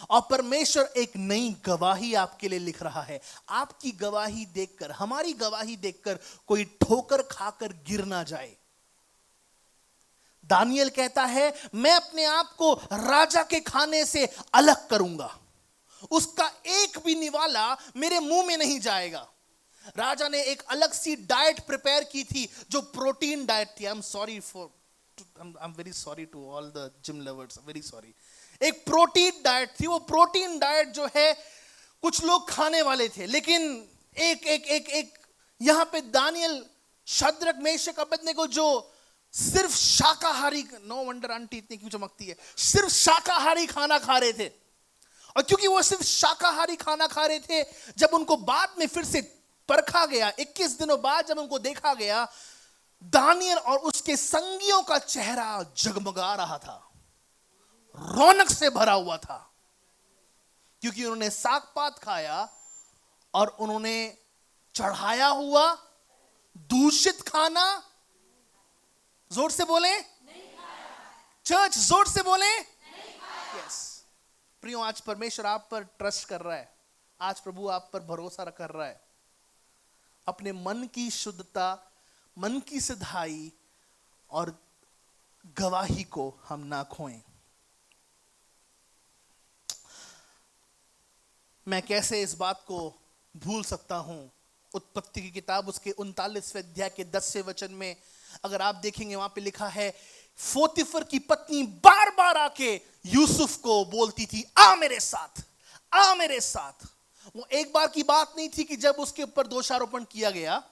और परमेश्वर एक नई गवाही आपके लिए लिख रहा है। आपकी गवाही देखकर, हमारी गवाही देखकर कोई ठोकर खाकर गिर ना जाए। दानियल कहता है, मैं अपने आप को राजा के खाने से अलग करूंगा, उसका एक भी निवाला मेरे मुंह में नहीं जाएगा। राजा ने एक अलग सी डाइट प्रिपेयर की थी जो प्रोटीन डाइट थी। I am very sorry to all the gym lovers, very sorry. एक प्रोटीन डाइट थी। वो प्रोटीन डाइट जो है कुछ लोग खाने वाले थे, लेकिन एक यहां पे दानियल, शद्रक, मेशक, अबेदनगो जो सिर्फ शाकाहारी, नो वंडर आंटी इतनी क्यों चमकती है, सिर्फ शाकाहारी खाना खा रहे थे। और क्योंकि वो सिर्फ शाकाहारी खाना खा रहे थे, जब उनको बाद में फिर से परखा गया, 21 दिनों बाद जब उनको देखा गया, दानियल और उसके संगियों का चेहरा जगमगा रहा था, रौनक से भरा हुआ था, क्योंकि उन्होंने साग पात खाया और उन्होंने चढ़ाया हुआ दूषित खाना, जोर से बोले, चर्च जोर से बोले, यस। प्रियो, आज परमेश्वर आप पर ट्रस्ट कर रहा है, आज प्रभु आप पर भरोसा कर रहा है। अपने मन की शुद्धता, मन की सिधाई और गवाही को हम ना खोएं। मैं कैसे इस बात को भूल सकता हूं? उत्पत्ति की किताब उसके 39वें अध्याय के 10वें वचन में अगर आप देखेंगे, वहां पे लिखा है, फोतिफर की पत्नी बार बार आके यूसुफ को बोलती थी, आ मेरे साथ, आ मेरे साथ। वो एक बार की बात नहीं थी कि जब उसके ऊपर दोषारोपण किया गया,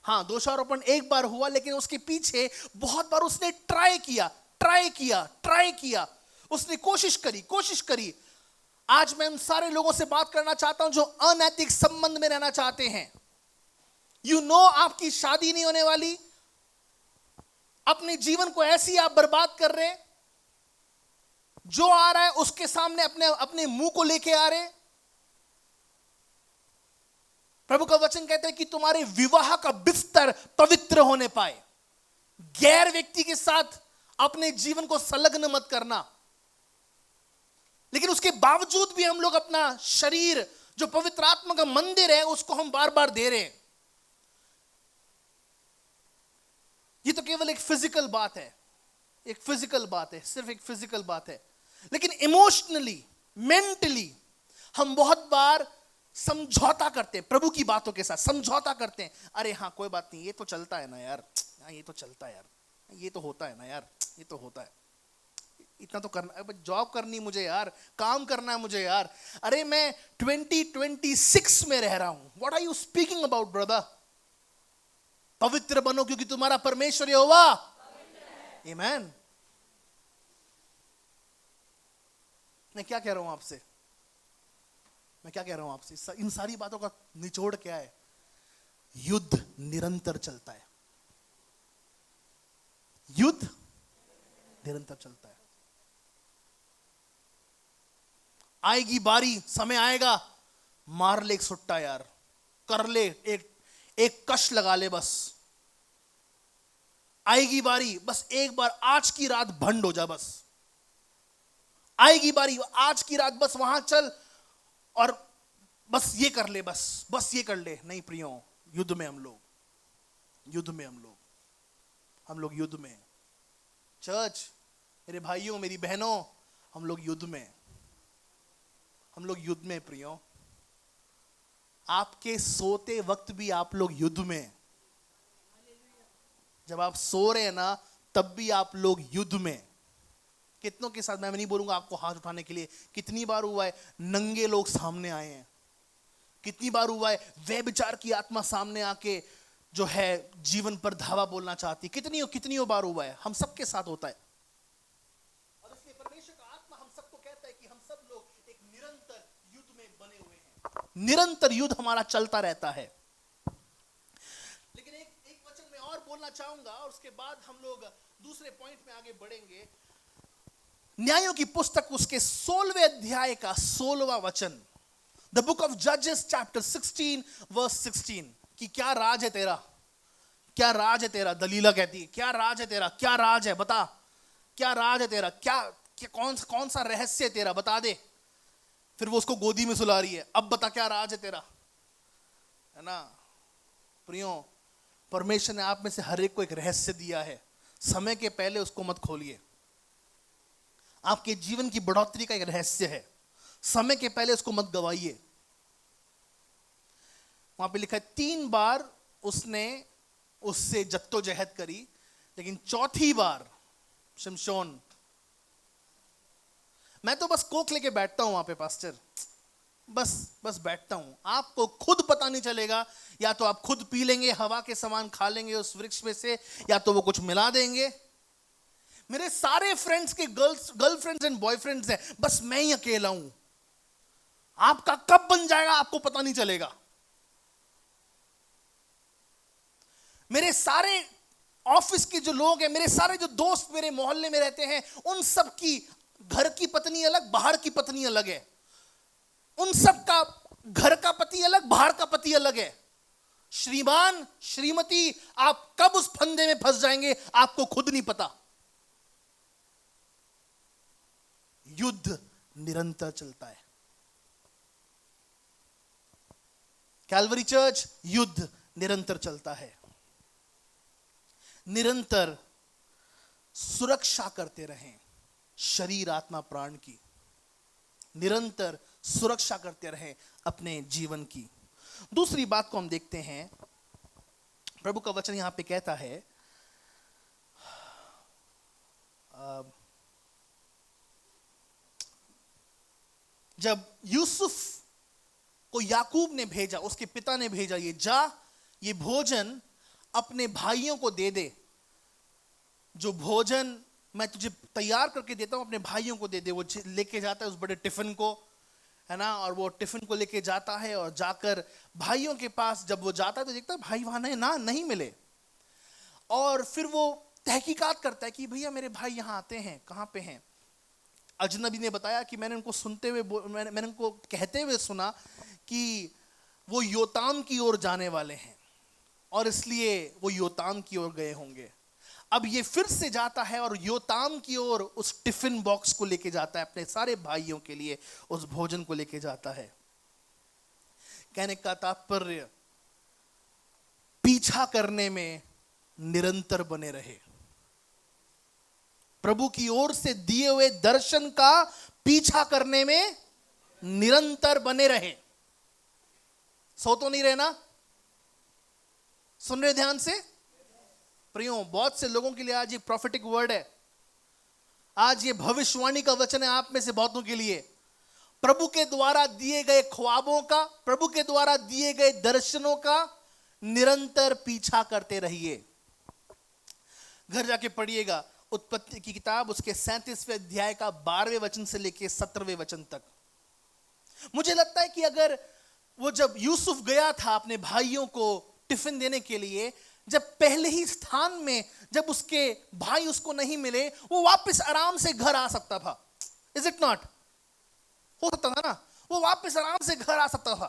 हाँ दोषारोपण एक बार हुआ, लेकिन उसके पीछे बहुत बार उसने ट्राई किया, उसने कोशिश करी। आज मैं उन सारे लोगों से बात करना चाहता हूं जो अनैतिक संबंध में रहना चाहते हैं। आपकी शादी नहीं होने वाली, अपने जीवन को ऐसे ही आप बर्बाद कर रहे हैं, जो आ रहा है उसके सामने अपने मुंह को लेके आ रहे। प्रभु का वचन कहता है कि तुम्हारे विवाह का बिस्तर पवित्र होने पाए। गैर व्यक्ति के साथ अपने जीवन को संलग्न मत करना। लेकिन उसके बावजूद भी हम लोग अपना शरीर, जो पवित्र आत्मा का मंदिर है, उसको हम बार बार दे रहे हैं। ये तो केवल एक फिजिकल बात है, सिर्फ एक फिजिकल बात है। लेकिन इमोशनली, मेंटली हम बहुत बार समझौता करते हैं, प्रभु की बातों के साथ समझौता करते हैं। अरे हाँ कोई बात नहीं, ये तो चलता है ना यार, ये तो चलता है यार, ये तो होता है ना यार, ये तो होता है, इतना तो करना है, जॉब करनी मुझे यार, काम करना है मुझे यार। अरे मैं 2026 में रह रहा हूं। What are you speaking about brother? पवित्र बनो क्योंकि तुम्हारा परमेश्वर यहोवा आमेन। मैं क्या कह रहा हूं आपसे? इन सारी बातों का निचोड़ क्या है? युद्ध निरंतर चलता है, युद्ध निरंतर चलता है। आएगी बारी, समय आएगा, मार ले एक सुट्टा यार, कर ले एक कश लगा ले बस। आएगी बारी, बस एक बार आज की रात भंड हो जा बस। आएगी बारी, आज की रात बस वहां चल और बस ये कर ले, बस ये कर ले। नहीं प्रियो, युद्ध में हम लोग युद्ध में। चर्च, मेरे भाइयों, मेरी बहनों, हम लोग युद्ध में प्रियो। आपके सोते वक्त भी आप लोग युद्ध में। जब आप सो रहे हैं ना, तब भी आप लोग युद्ध में। कितनों के साथ, मैं नहीं बोलूंगा आपको हाथ उठाने के लिए, कितनी बार हुआ है नंगे लोग सामने आए हैं, कितनी बार हुआ है व्यभिचार की आत्मा सामने आके जो है जीवन पर धावा बोलना चाहती, कितनी बार हुआ है। हम सबके साथ होता है। और इसलिए परमेश्वर का आत्मा हम सबको कहता है कि हम सब लोग एक निरंतर युद्ध में बने हुए हैं। निरंतर युद्ध हमारा चलता रहता है। लेकिन एक वचन में और बोलना चाहूंगा और उसके बाद हम लोग दूसरे पॉइंट में आगे बढ़ेंगे। न्यायों की पुस्तक उसके 16वें अध्याय का 16वां वचन, द बुक ऑफ जजेस चैप्टर 16 वर्स 16, कि क्या राज है तेरा, क्या राज है तेरा। दलीला कहती है, क्या राज है तेरा, क्या राज है बता, क्या राज है तेरा, क्या कौन सा रहस्य है तेरा, बता दे। फिर वो उसको गोदी में सुला रही है, अब बता क्या राज है तेरा, है ना। प्रियो, परमेश्वर ने आप में से हर एक को एक रहस्य दिया है। समय के पहले उसको मत खोलिए। आपके जीवन की बढ़ोतरी का एक रहस्य है, समय के पहले उसको मत गवाइए। वहां पे लिखा है 3 बार उसने उससे जद्दोजहद करी, लेकिन चौथी बार शिमशोन, मैं तो बस कोक लेके बैठता हूं वहां पे पास्टर, बस बस बैठता हूं, आपको खुद पता नहीं चलेगा। या तो आप खुद पी लेंगे, हवा के समान खा लेंगे उस वृक्ष में से, या तो वो कुछ मिला देंगे। मेरे सारे फ्रेंड्स के गर्लफ्रेंड्स एंड बॉयफ्रेंड्स हैं, बस मैं ही अकेला हूं। आपका कब बन जाएगा आपको पता नहीं चलेगा। मेरे सारे ऑफिस के जो लोग हैं, मेरे सारे जो दोस्त मेरे मोहल्ले में रहते हैं, उन सब की घर की पत्नी अलग, बाहर की पत्नी अलग है। उन सब का घर का पति अलग, बाहर का पति अलग है। श्रीमान श्रीमती, आप कब उस फंदे में फंस जाएंगे आपको खुद नहीं पता। युद्ध निरंतर चलता है। कैलवरी चर्च, युद्ध निरंतर चलता है। निरंतर सुरक्षा करते रहें शरीर आत्मा प्राण की। निरंतर सुरक्षा करते रहें अपने जीवन की। दूसरी बात को हम देखते हैं, प्रभु का वचन यहां पे कहता है, जब यूसुफ को याकूब ने भेजा, उसके पिता ने भेजा, ये जा, ये भोजन अपने भाइयों को दे दे। जो भोजन मैं तुझे तैयार करके देता हूं अपने भाइयों को दे दे। वो लेके जाता है उस बड़े टिफिन को, है ना, और वो टिफिन को लेके जाता है और जाकर भाइयों के पास जब वो जाता है तो देखता है भाई वहां नहीं मिले। और फिर वो तहकीकात करता है कि भैया मेरे भाई यहाँ आते हैं, कहाँ पे हैं। अजनबी ने बताया कि मैंने उनको सुनते हुए, मैंने उनको कहते हुए सुना कि वो योताम की ओर जाने वाले हैं और इसलिए वो योताम की ओर गए होंगे। अब ये फिर से जाता है और योताम की ओर उस टिफिन बॉक्स को लेके जाता है, अपने सारे भाइयों के लिए उस भोजन को लेके जाता है। कहने का तात्पर्य, पीछा करने में निरंतर बने रहे। प्रभु की ओर से दिए हुए दर्शन का पीछा करने में निरंतर बने रहे। सो तो नहीं रहना। सुन रहे ध्यान से प्रियो, बहुत से लोगों के लिए आज ये प्रॉफिटिक वर्ड है। आज ये भविष्यवाणी का वचन है आप में से बहुतों के लिए। प्रभु के द्वारा दिए गए ख्वाबों का, प्रभु के द्वारा दिए गए दर्शनों का निरंतर पीछा करते रहिए। घर जाके पढ़िएगा उत्पत्ति की किताब, उसके 37वें अध्याय का 12वें वचन से लेकर 17वें वचन तक। मुझे लगता है कि अगर वो जब यूसुफ गया था अपने भाइयों को टिफिन देने के लिए, जब पहले ही स्थान में जब उसके भाई उसको नहीं मिले, वो वापस आराम से घर आ सकता था। Is it not? हो सकता था ना, वो वापस आराम से घर आ सकता था।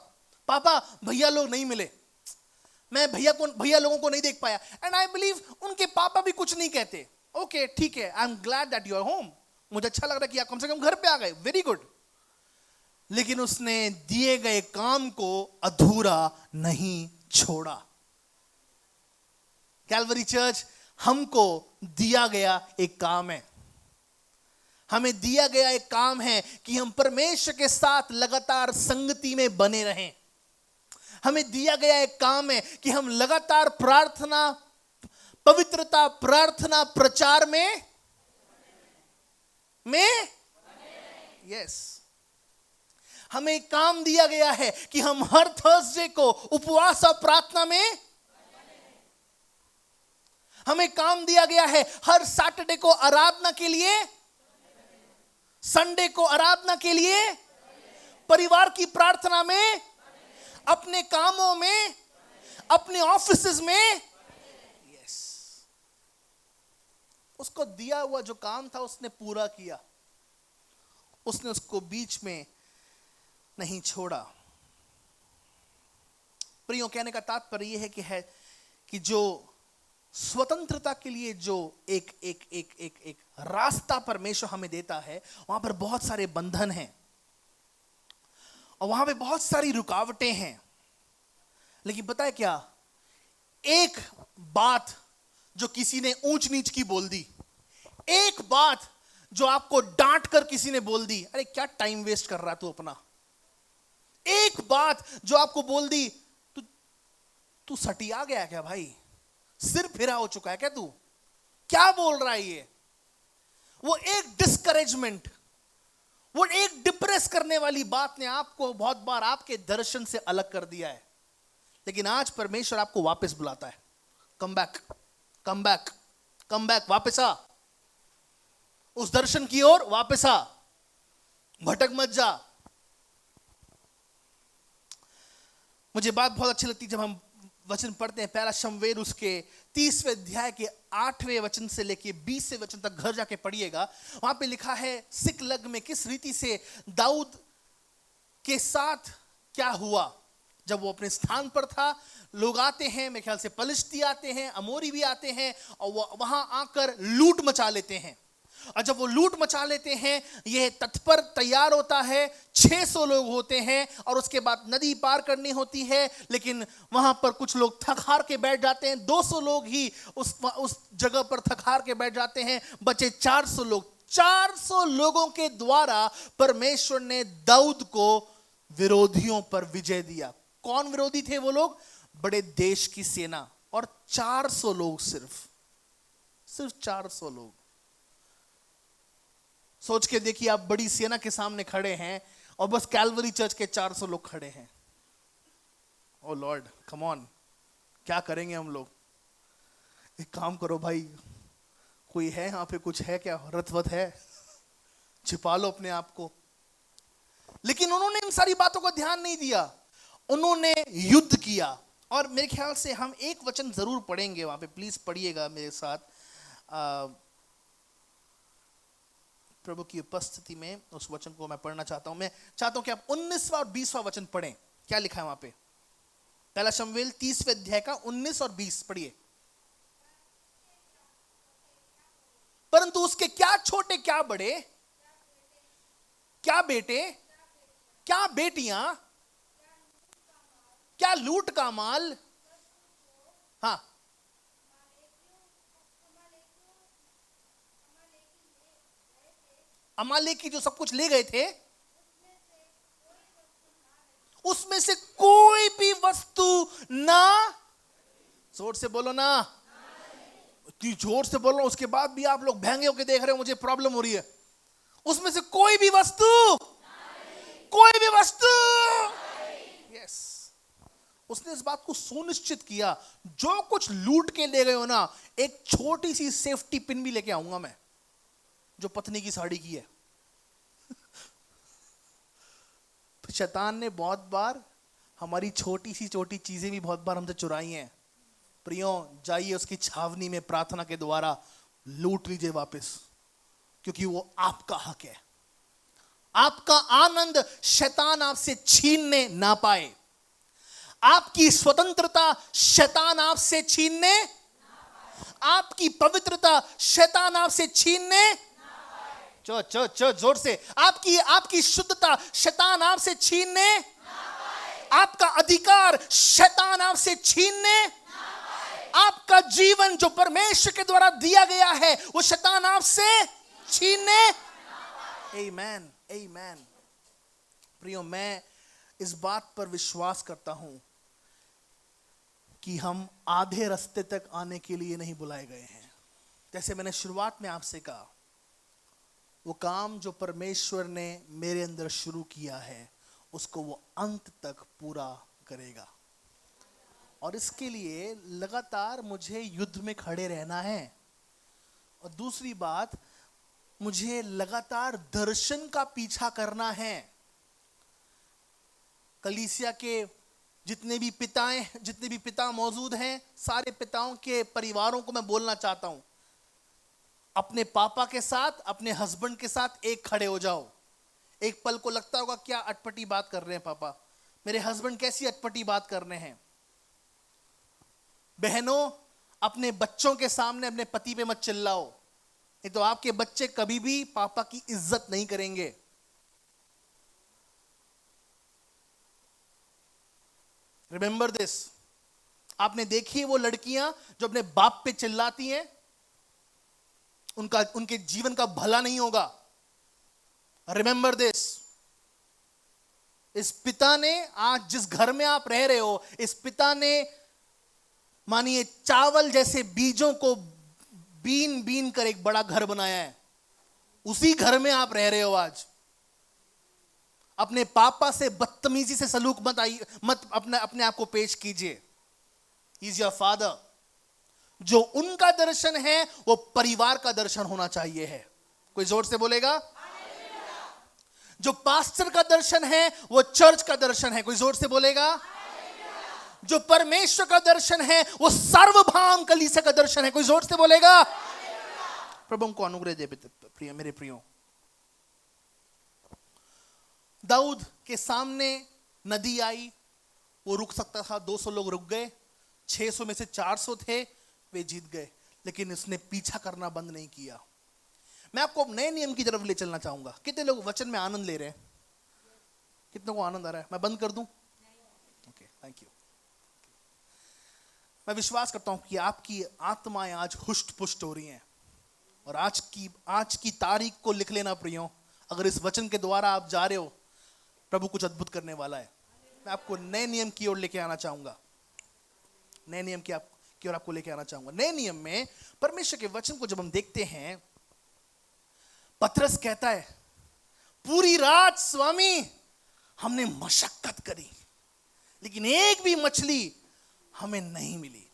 पापा भैया लोग नहीं मिले, मैं भैया लोगों को नहीं देख पाया। एंड आई बिलीव उनके पापा भी कुछ नहीं कहते। ओके ठीक है, I am glad that you are home, मुझे अच्छा लग रहा है कि आप कम से कम घर पे आ गए, वेरी गुड। लेकिन उसने दिए गए काम को अधूरा नहीं छोड़ा। कैलवरी चर्च, हमको दिया गया एक काम है। हमें दिया गया एक काम है कि हम परमेश्वर के साथ लगातार संगति में बने रहें। हमें दिया गया एक काम है कि हम लगातार प्रार्थना, पवित्रता, प्रार्थना, प्रचार में यस हमें काम दिया गया है कि हम हर थर्सडे को उपवास और प्रार्थना में, हमें काम दिया गया है हर सैटरडे को आराधना के लिए, संडे को आराधना के लिए, परिवार की प्रार्थना में, अपने कामों में, अपने ऑफिसेज में। यस, उसको दिया हुआ जो काम था उसने पूरा किया। उसने उसको बीच में नहीं छोड़ा। प्रियो, कहने का तात्पर्य यह है कि जो स्वतंत्रता के लिए जो एक रास्ता परमेश्वर हमें देता है, वहां पर बहुत सारे बंधन हैं और वहां पे बहुत सारी रुकावटें हैं। लेकिन पता है क्या, एक बात जो किसी ने ऊंच नीच की बोल दी, एक बात जो आपको डांट कर किसी ने बोल दी, अरे क्या टाइम वेस्ट कर रहा तू अपना, एक बात जो आपको बोल दी, तू सटिया गया क्या भाई, सिर फिरा हो चुका है क्या तू, क्या बोल रहा है ये। वो एक डिस्करेजमेंट, वो एक डिप्रेस करने वाली बात ने आपको बहुत बार आपके दर्शन से अलग कर दिया है, लेकिन आज परमेश्वर आपको वापस बुलाता है। Come back, come back, come back, वापस आ, उस दर्शन की ओर वापस आ, भटक मत जा। मुझे बात बहुत अच्छी लगती है जब हम वचन पढ़ते हैं, पहला शमूएल उसके 30वें अध्याय के 8वें वचन से लेके 20वें वचन तक घर जाके पढ़िएगा। वहां पे लिखा है सिकलग में किस रीति से दाऊद के साथ क्या हुआ। जब वो अपने स्थान पर था, लोग आते हैं, मेरे ख्याल से पलिश्ती आते हैं, अमोरी भी आते हैं, और वो वहां आकर लूट मचा लेते हैं। और जब वो लूट मचा लेते हैं, यह तत्पर तैयार होता है, 600 लोग होते हैं, और उसके बाद नदी पार करनी होती है, लेकिन वहां पर कुछ लोग थक हार के बैठ जाते हैं। 200 लोग ही उस जगह पर थक हार के बैठ जाते हैं, बचे 400 लोग। 400 लोगों के द्वारा परमेश्वर ने दाऊद को विरोधियों पर विजय दिया। कौन विरोधी थे वो लोग? बड़े देश की सेना, और 400 लोग, सिर्फ 400 लोग। सोच के देखिए, आप बड़ी सेना के सामने खड़े हैं और बस कैलवरी चर्च के 400 लोग खड़े हैं। ओ लॉर्ड, कम ऑन, क्या करेंगे हम लोग? एक काम करो भाई, कोई है यहाँ पे, कुछ है क्या, रथवत है, छिपा लो अपने आप को। लेकिन उन्होंने इन सारी बातों को ध्यान नहीं दिया, उन्होंने युद्ध किया। और मेरे ख्याल से हम एक वचन जरूर पढ़ेंगे वहां पे, प्लीज पढ़िएगा मेरे साथ। प्रभु की उपस्थिति में उस वचन को मैं पढ़ना चाहता हूं। मैं चाहता हूं कि आप 19वां और 20वां वचन पढ़ें। क्या लिखा है वहां पे? पहला शमूएल 30वें अध्याय का 19 और 20 पढ़िए। परंतु उसके क्या छोटे क्या बड़े, क्या बेटे, क्या बेटियां, क्या लूट का माल, हाँ, अमालेकी जो सब कुछ ले गए थे, उसमें से कोई भी वस्तु ना, जोर से बोलो ना, इतनी जोर से बोलो, उसके बाद भी आप लोग भैंगे होके देख रहे हो, मुझे प्रॉब्लम हो रही है। उसमें से कोई भी वस्तु, कोई भी वस्तु, यस। उसने इस बात को सुनिश्चित किया, जो कुछ लूट के ले गए हो ना, एक छोटी सी सेफ्टी पिन भी लेके आऊंगा मैं, जो पत्नी की साड़ी की है। शैतान ने बहुत बार हमारी छोटी चीजें भी बहुत बार हमसे चुराई हैं। प्रियो, जाइए उसकी छावनी में प्रार्थना के द्वारा लूट लीजिए वापस, क्योंकि वो आपका हक है। आपका आनंद शैतान आपसे छीनने ना पाए, आपकी स्वतंत्रता शैतान आपसे छीनने, आपकी पवित्रता शैतान आपसे छीनने, चो जोर से, आपकी शुद्धता शैतान आपसे छीनने, आपका अधिकार शैतान आपसे छीनने, आपका जीवन जो परमेश्वर के द्वारा दिया गया है वो शैतान आपसे छीनने। आमीन, आमीन। प्रियो, मैं इस बात पर विश्वास करता हूं कि हम आधे रास्ते तक आने के लिए नहीं बुलाए गए हैं। जैसे मैंने शुरुआत में आपसे कहा, वो काम जो परमेश्वर ने मेरे अंदर शुरू किया है उसको वो अंत तक पूरा करेगा, और इसके लिए लगातार मुझे युद्ध में खड़े रहना है। और दूसरी बात, मुझे लगातार दर्शन का पीछा करना है। कलीसिया के जितने भी पिता मौजूद हैं, सारे पिताओं के परिवारों को मैं बोलना चाहता हूं, अपने पापा के साथ, अपने हस्बैंड के साथ एक खड़े हो जाओ। एक पल को लगता होगा क्या अटपटी बात कर रहे हैं पापा, मेरे हस्बैंड कैसी अटपटी बात कर रहे हैं। बहनों, अपने बच्चों के सामने अपने पति पे मत चिल्लाओ, नहीं तो आपके बच्चे कभी भी पापा की इज्जत नहीं करेंगे। Remember this. आपने देखी है वो लड़कियां जो अपने बाप पे चिल्लाती हैं, उनके जीवन का भला नहीं होगा। Remember this. इस पिता ने, आज जिस घर में आप रह रहे हो, इस पिता ने मानिए चावल जैसे बीजों को बीन बीन कर एक बड़ा घर बनाया है। उसी घर में आप रह रहे हो आज। अपने पापा से बदतमीजी से सलूक मत अपने आप को पेश कीजिए। Is your father. जो उनका दर्शन है वो परिवार का दर्शन होना चाहिए है। कोई जोर से बोलेगा? जो पास्टर का दर्शन है वो चर्च का दर्शन है। कोई जोर से बोलेगा? जो परमेश्वर का दर्शन है वो सार्वभौम कलीसिया का दर्शन है। कोई जोर से बोलेगा? प्रभु को अनुग्रह दे प्रिय मेरे प्रियो। दाऊद के सामने नदी आई, वो रुक सकता था, 200 लोग रुक गए, 600 में से 400 थे, वे जीत गए, लेकिन उसने पीछा करना बंद नहीं किया। मैं आपको नए नियम की तरफ ले चलना चाहूंगा। कितने लोग वचन में आनंद ले रहे हैं? कितनों को आनंद आ रहा है? मैं बंद कर दूं? Okay, thank you. मैं विश्वास करता हूं कि आपकी आत्माएं आज हुष्ट पुष्ट हो रही हैं, और आज की तारीख को लिख लेना प्रियो। अगर इस वचन के द्वारा आप जा रहे हो, प्रभु कुछ अद्भुत करने वाला है। मैं आपको नए नियम की ओर लेके आना चाहूंगा। नए नियम की ओर आपको लेके आना चाहूंगा। नए नियम में परमेश्वर के वचन को जब हम देखते हैं, पतरस कहता है, पूरी रात स्वामी हमने मशक्कत करी, लेकिन एक भी मछली हमें नहीं मिली,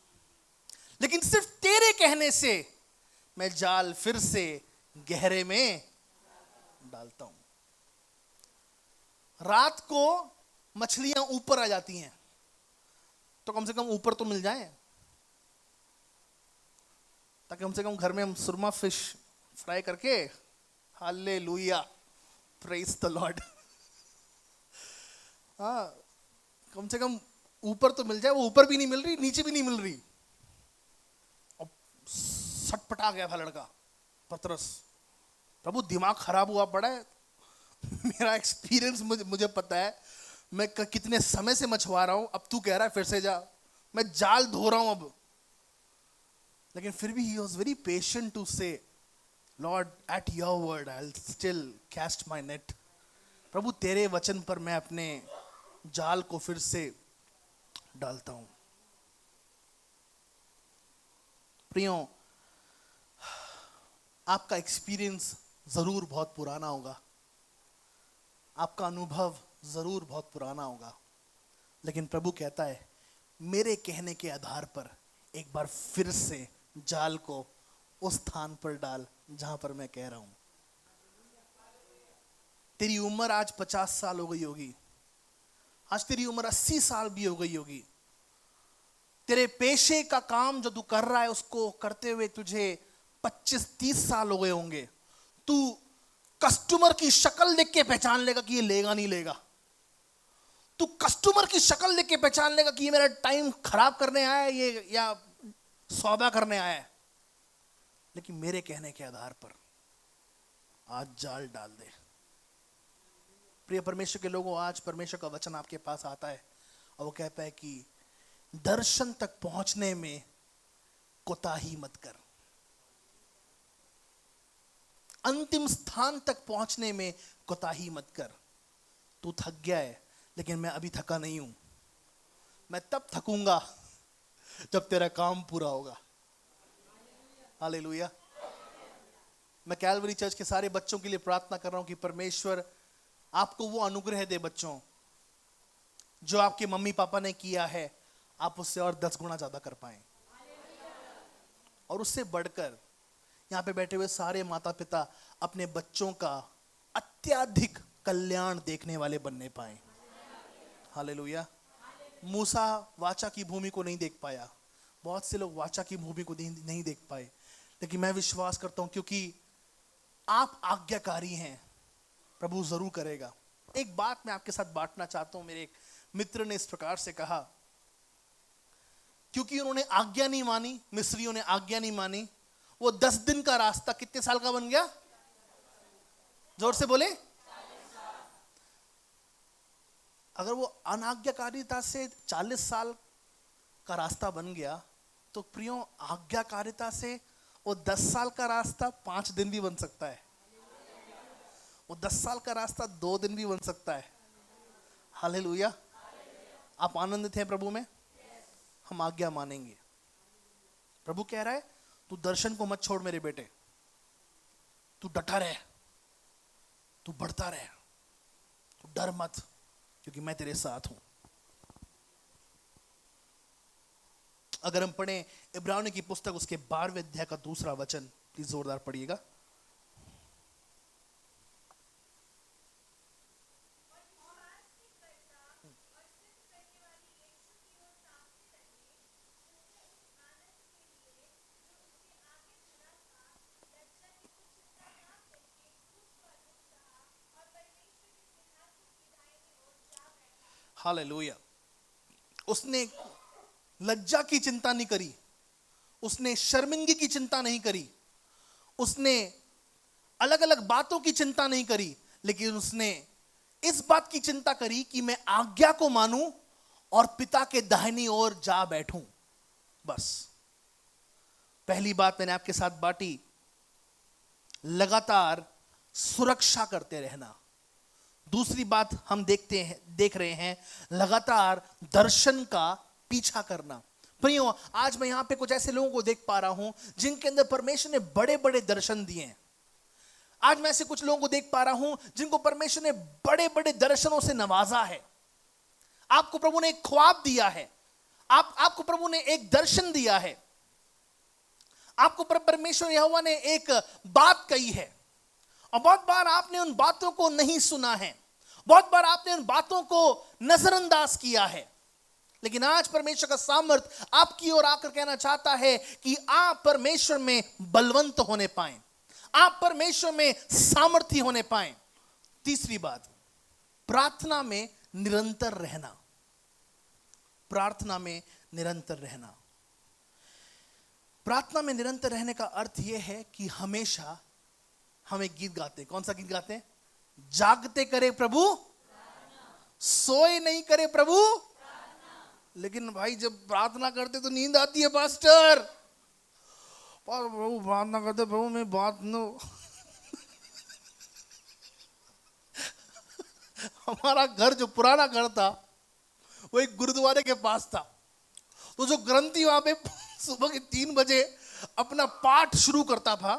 लेकिन सिर्फ तेरे कहने से मैं जाल फिर से गहरे में डालता हूं। रात को मछलियां ऊपर आ जाती हैं, तो कम से कम ऊपर तो मिल जाए, ताकि कम से कम घर में हम सुरमा फिश फ्राई करके, हालेलुया, प्रेज द लॉर्ड, हाँ, कम से कम ऊपर तो मिल जाए। वो ऊपर भी नहीं मिल रही, नीचे भी नहीं मिल रही, और सटपटा गया था लड़का पतरस। प्रभु दिमाग खराब हुआ पड़ा है। मेरा एक्सपीरियंस मुझे पता है, मैं कितने समय से मछुआ रहा हूं, अब तू कह रहा है फिर से जा, मैं जाल धो रहा हूं अब। लेकिन फिर भी he was very patient to say, Lord, at your word I'll still cast my net. प्रभु तेरे वचन पर मैं अपने जाल को फिर से डालता हूं। प्रियो, आपका एक्सपीरियंस जरूर बहुत पुराना होगा, आपका अनुभव जरूर बहुत पुराना होगा, लेकिन प्रभु कहता है, मेरे कहने के आधार पर एक बार फिर से जाल को उस स्थान पर डाल जहां पर मैं कह रहा हूं। तेरी उम्र आज 50 साल हो गई होगी, आज तेरी उम्र 80 साल भी हो गई होगी। तेरे पेशे का काम जो तू कर रहा है, उसको करते हुए तुझे 25-30 साल हो गए होंगे। तू कस्टमर की शक्ल देख के पहचान लेगा कि ये लेगा नहीं लेगा। तू कस्टमर की शक्ल देख के पहचान लेगा कि ये मेरा टाइम खराब करने आया है ये, या सौदा करने आया है। लेकिन मेरे कहने के आधार पर आज जाल डाल दे। प्रिय परमेश्वर के लोगों, आज परमेश्वर का वचन आपके पास आता है और वो कहता है कि दर्शन तक पहुंचने में कोताही मत कर। अंतिम स्थान तक पहुंचने में कोताही मत कर। तू थक गया है, लेकिन मैं अभी थका नहीं हूं। मैं तब थकूंगा जब तेरा काम पूरा होगा। हालेलुया। मैं कैलवरी चर्च के सारे बच्चों के लिए प्रार्थना कर रहा हूं कि परमेश्वर आपको वो अनुग्रह दे, बच्चों, जो आपके मम्मी पापा ने किया है, आप उससे और 10 गुना ज्यादा कर पाए। और उससे बढ़कर यहां पे बैठे हुए सारे माता पिता अपने बच्चों का अत्यधिक कल्याण देखने वाले बनने पाए। हालेलुया। मूसा वाचा की भूमि को नहीं देख पाया, बहुत से लोग वाचा की भूमि को नहीं देख पाए, लेकिन मैं विश्वास करता हूं क्योंकि आप आज्ञाकारी हैं, प्रभु जरूर करेगा। एक बात मैं आपके साथ बांटना चाहता हूं। मेरे एक मित्र ने इस प्रकार से कहा, क्योंकि उन्होंने आज्ञा नहीं मानी, मिस्रियों ने आज्ञा नहीं मानी, वो 10 दिन का रास्ता कितने साल का बन गया? जोर से बोले। अगर वो अनाज्ञाकारिता से 40 साल का रास्ता बन गया, तो प्रियो आज्ञाकारिता से वो 10 साल का रास्ता 5 दिन भी बन सकता है। वो 10 साल का रास्ता 2 दिन भी बन सकता है। हालेलुया। आप आनंदित हैं प्रभु में? हम आज्ञा मानेंगे। प्रभु कह रहा है, तू दर्शन को मत छोड़ मेरे बेटे, तू डटा रहे, तू बढ़ता रहे, तो डर मत, क्योंकि मैं तेरे साथ हूं। अगर हम पढ़ें इब्रानियों की पुस्तक उसके 12वें अध्याय का 2 वचन, प्लीज जोरदार पढ़िएगा। हालेलुया। उसने लज्जा की चिंता नहीं करी, उसने शर्मिंदगी की चिंता नहीं करी, उसने अलग अलग बातों की चिंता नहीं करी, लेकिन उसने इस बात की चिंता करी कि मैं आज्ञा को मानूं और पिता के दाहिनी ओर जा बैठूं। बस पहली बात मैंने आपके साथ बांटी, लगातार सुरक्षा करते रहना। दूसरी बात हम देख रहे हैं, लगातार दर्शन का पीछा करना। प्रियो, आज मैं यहां पे कुछ ऐसे लोगों को देख पा रहा हूं जिनके अंदर परमेश्वर ने बड़े बड़े दर्शन दिए हैं। आज मैं ऐसे कुछ लोगों को देख पा रहा हूं जिनको परमेश्वर ने बड़े बड़े दर्शनों से नवाजा है। आपको प्रभु ने एक ख्वाब दिया है, आपको प्रभु ने एक दर्शन दिया है, आपको परमेश्वर यहोवा ने एक बात कही है, और बहुत बार आपने उन बातों को नहीं सुना है, बहुत बार आपने उन बातों को नजरअंदाज किया है। लेकिन आज परमेश्वर का सामर्थ्य आपकी ओर आकर कहना चाहता है कि आप परमेश्वर में बलवंत होने पाएं, आप परमेश्वर में सामर्थ्य होने पाएं। तीसरी बात, प्रार्थना में निरंतर रहना। प्रार्थना में निरंतर रहना। प्रार्थना में निरंतर रहने का अर्थ यह है कि हमेशा हम एक गीत गाते हैं। कौन सा गीत गाते हैं? जागते करे प्रभु, सोए नहीं करे प्रभु। लेकिन भाई जब प्रार्थना करते तो नींद आती है पास्टर। प्रभु प्रार्थना करते, प्रभु मैं बात नो हमारा घर जो पुराना घर था वो एक गुरुद्वारे के पास था। तो जो ग्रंथी वहां पे सुबह के 3 बजे अपना पाठ शुरू करता था,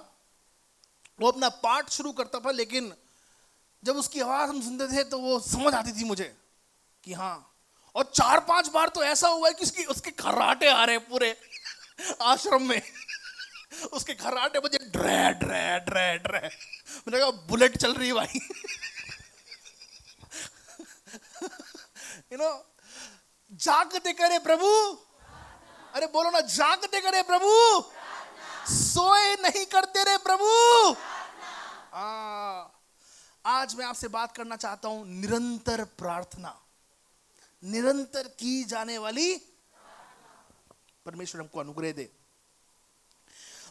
वो अपना पाठ शुरू करता था, लेकिन जब उसकी आवाज हम सुनते थे तो वो समझ आती थी मुझे कि हाँ। और 4-5 बार तो ऐसा हुआ है कि उसके खर्राटे आ रहे पूरे आश्रम में उसके खर्राटे बजे ड्रे ड्रे ड्रे ड्रे। मैंने कहा बुलेट चल रही है भाई। जागते करे प्रभु। अरे बोलो ना, जागते करे प्रभु, सोए नहीं करते रे प्रभु। आज मैं आपसे बात करना चाहता हूं निरंतर प्रार्थना, निरंतर की जाने वाली। परमेश्वर हमको अनुग्रह दे।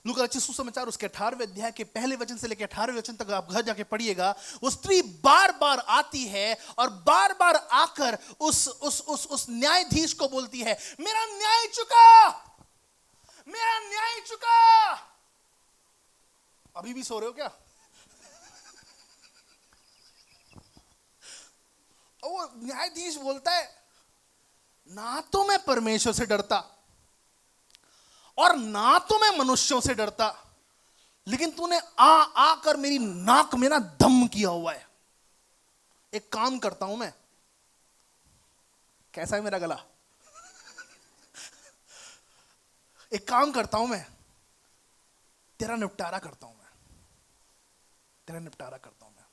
लूका रचित सुसमाचार उसके 18वें अध्याय के पहले वचन से लेकर 18वें वचन तक आप घर जाके पढ़िएगा। वो स्त्री बार बार आती है और बार बार आकर उस न्यायाधीश को बोलती है, मेरा न्याय चुका, मेरा न्याय चुका। अभी भी सो रहे हो क्या? वो न्यायाधीश बोलता है, ना तो मैं परमेश्वर से डरता और ना तो मैं मनुष्यों से डरता, लेकिन तूने आकर मेरी नाक में ना दम किया हुआ है। एक काम करता हूं मैं, कैसा है मेरा गला? एक काम करता हूं मैं, तेरा निपटारा करता हूं मैं, तेरा निपटारा करता हूं मैं।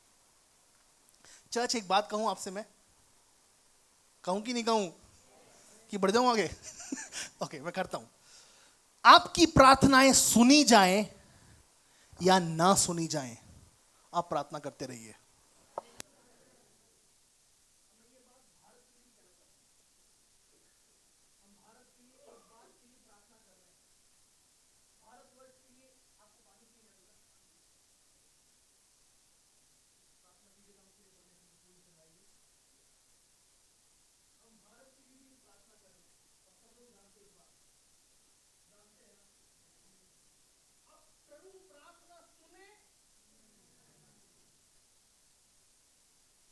चर्च, एक बात कहूं आपसे, मैं कहूं कि नहीं कहूं कि बढ़ जाऊं आगे? ओके, मैं करता हूं। आपकी प्रार्थनाएं सुनी जाएं या ना सुनी जाएं, आप प्रार्थना करते रहिए।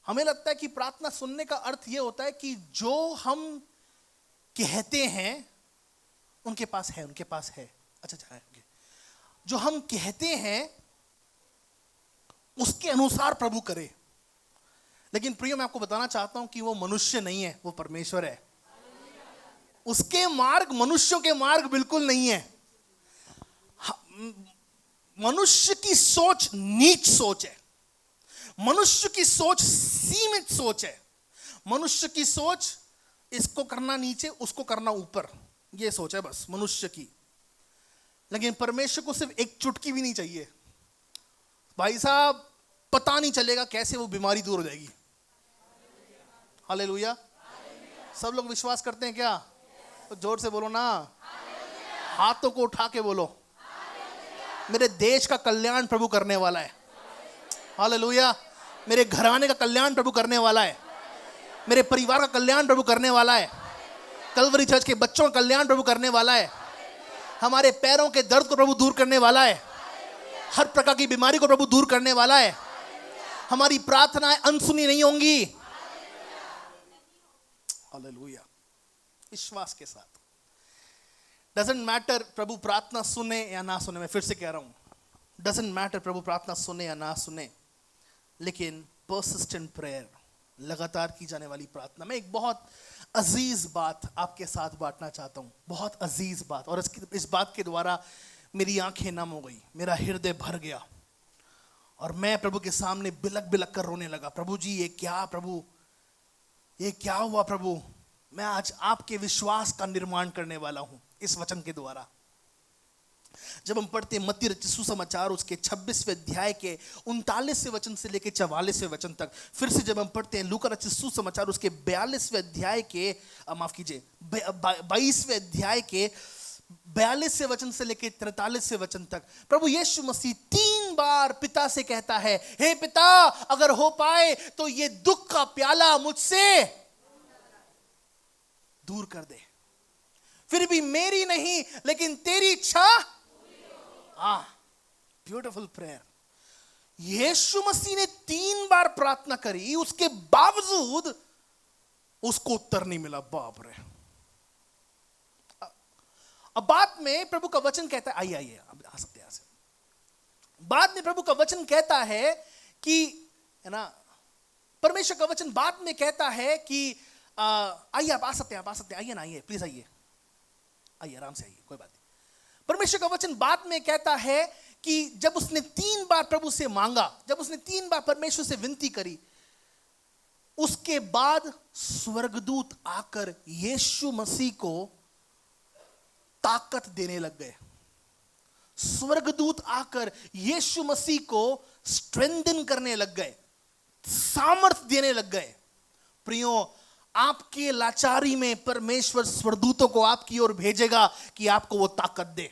हमें लगता है कि प्रार्थना सुनने का अर्थ यह होता है कि जो हम कहते हैं उनके पास है, उनके पास है। अच्छा है, जो हम कहते हैं उसके अनुसार प्रभु करे। लेकिन प्रियो मैं आपको बताना चाहता हूं कि वो मनुष्य नहीं है, वो परमेश्वर है। उसके मार्ग मनुष्यों के मार्ग बिल्कुल नहीं है। मनुष्य की सोच नीच सोच है, मनुष्य की सोच सीमित सोच है, मनुष्य की सोच इसको करना नीचे उसको करना ऊपर, ये सोच है बस मनुष्य की। लेकिन परमेश्वर को सिर्फ एक चुटकी भी नहीं चाहिए भाई साहब, पता नहीं चलेगा कैसे वो बीमारी दूर हो जाएगी। हालेलुया। सब लोग विश्वास करते हैं क्या? तो जोर से बोलो ना, हाथों को उठा के बोलो, मेरे देश का कल्याण प्रभु करने वाला है। हालेलुया। मेरे घराने का कल्याण प्रभु करने वाला है, मेरे परिवार का कल्याण प्रभु करने वाला है, कलवरी चर्च के बच्चों का कल्याण प्रभु करने वाला है, हमारे पैरों के दर्द को प्रभु दूर करने वाला है, हर प्रकार की बीमारी को प्रभु दूर करने वाला है। हमारी प्रार्थनाएं अनसुनी नहीं होंगी। हालेलुया। विश्वास के साथ। डजंट मैटर प्रभु प्रार्थना सुने या ना सुने, मैं फिर से कह रहा हूं, डजंट मैटर प्रभु प्रार्थना सुने या ना सुने, लेकिन पर्सिस्टेंट प्रेयर, लगातार की जाने वाली प्रार्थना। मैं एक बहुत अजीज बात आपके साथ बांटना चाहता हूं, बहुत अजीज बात, और इस बात के द्वारा मेरी आंखें नम हो गई, मेरा हृदय भर गया और मैं प्रभु के सामने बिलक बिलक कर रोने लगा। प्रभु जी ये क्या, प्रभु ये क्या हुआ प्रभु? मैं आज आपके विश्वास का निर्माण करने वाला हूं इस वचन के द्वारा। जब हम पढ़ते हैं मत्ती रचित सुसमाचार उसके 26वें अध्याय के 39वें वचन से लेकर 44वें वचन तक, फिर से जब हम पढ़ते हैं लूका रचित सुसमाचार उसके 42वें अध्याय के 22वें अध्याय के 42वें वचन से लेकर 43वें वचन तक, प्रभु यीशु मसीह 3 बार पिता से कहता है, हे पिता अगर हो पाए तो ये दुख का प्याला मुझसे दूर कर दे, फिर भी मेरी नहीं लेकिन तेरी इच्छा। Beautiful prayer. यीशु मसीह ने 3 बार प्रार्थना करी, उसके बावजूद उसको उत्तर नहीं मिला। बाप रे। अब बाद में प्रभु का वचन कहता है, आइए अब आ सकते हैं। बाद में प्रभु का वचन कहता है कि, है ना, परमेश्वर का वचन बाद में कहता है कि आइए आप आ सकते हैं, आइए ना, आइए प्लीज, आइए आराम से आइए, कोई बात नहीं। परमेश्वर का वचन बाद में कहता है कि जब उसने 3 बार प्रभु से मांगा, जब उसने 3 बार परमेश्वर से विनती करी, उसके बाद स्वर्गदूत आकर यीशु मसीह को ताकत देने लग गए। स्वर्गदूत आकर यीशु मसीह को स्ट्रेंथन करने लग गए, सामर्थ्य देने लग गए। प्रियो, आपके लाचारी में परमेश्वर स्वर्गदूतों को आपकी ओर भेजेगा कि आपको वो ताकत दे।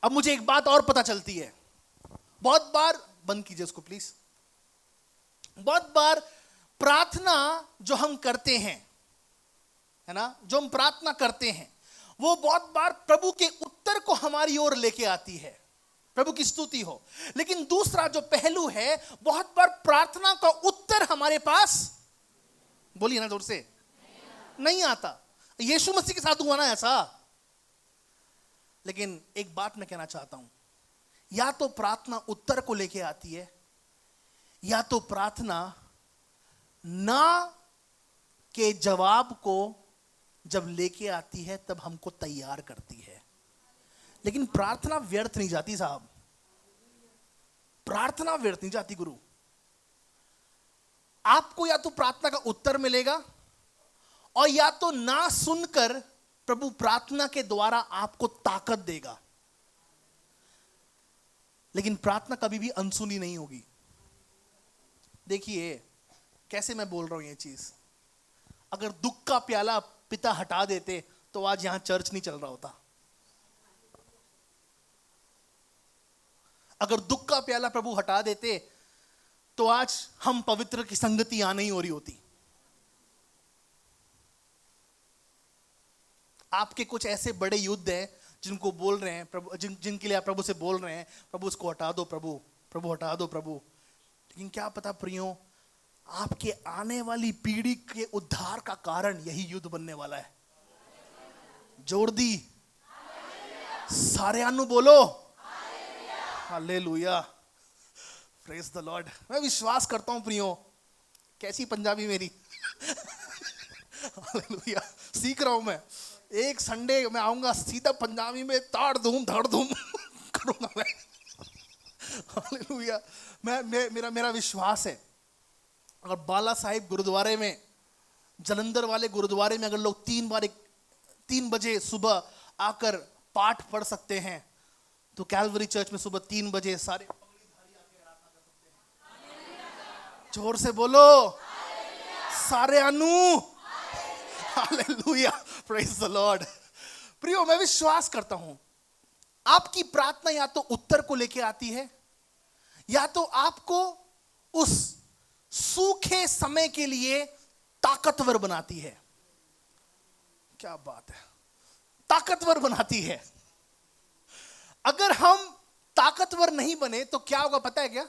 अब मुझे एक बात और पता चलती है, बहुत बार, बंद कीजिए उसको प्लीज, बहुत बार प्रार्थना जो हम करते हैं, है ना, जो हम प्रार्थना करते हैं, वो बहुत बार प्रभु के उत्तर को हमारी ओर लेके आती है, प्रभु की स्तुति हो। लेकिन दूसरा जो पहलू है, बहुत बार प्रार्थना का उत्तर हमारे पास, बोलिए ना जोर से, नहीं आता। यीशु मसीह के साथ हुआ ना ऐसा। लेकिन एक बात मैं कहना चाहता हूं, या तो प्रार्थना उत्तर को लेके आती है, या तो प्रार्थना ना के जवाब को जब लेके आती है तब हमको तैयार करती है। लेकिन प्रार्थना व्यर्थ नहीं जाती साहब, प्रार्थना व्यर्थ नहीं जाती गुरु। आपको या तो प्रार्थना का उत्तर मिलेगा, और या तो ना सुनकर प्रभु प्रार्थना के द्वारा आपको ताकत देगा। लेकिन प्रार्थना कभी भी अनसुनी नहीं होगी। देखिए कैसे मैं बोल रहा हूं ये चीज, अगर दुख का प्याला पिता हटा देते तो आज यहां चर्च नहीं चल रहा होता। अगर दुख का प्याला प्रभु हटा देते तो आज हम पवित्र की संगति यहां नहीं हो रही होती। आपके कुछ ऐसे बड़े युद्ध हैं जिनको बोल रहे हैं प्रभु, जिनके लिए आप प्रभु से बोल रहे हैं, प्रभु उसको हटा दो, प्रभु हटा दो प्रभु। लेकिन क्या पता प्रियो, आपके आने वाली पीढ़ी के उद्धार का कारण यही युद्ध बनने वाला है। जोड़ दी, सारे आनु बोलो हालेलुया, प्रेज द लॉर्ड। मैं विश्वास करता हूं प्रियो, कैसी पंजाबी मेरी? हालेलुया, सीख रहा हूं मैं। एक संडे मैं आऊंगा सीधा पंजाबी में ताड़ धूम धड़ धूम करूंगा मैं। हालेलुया। मेरा विश्वास है, अगर बाला साहिब गुरुद्वारे में, जलंधर वाले गुरुद्वारे में अगर लोग 3 बजे सुबह आकर पाठ पढ़ सकते हैं, तो कैलवरी चर्च में सुबह 3 बजे सारे पगड़ीधारी आके आराधना कर सकते हैं। जोर से बोलो, सारे अनु। Hallelujah, praise the Lord. प्रियो, मैं विश्वास करता हूं आपकी प्रार्थना या तो उत्तर को लेके आती है, या तो आपको उस सूखे समय के लिए ताकतवर बनाती है। क्या बात है, ताकतवर बनाती है। अगर हम ताकतवर नहीं बने तो क्या होगा पता है क्या?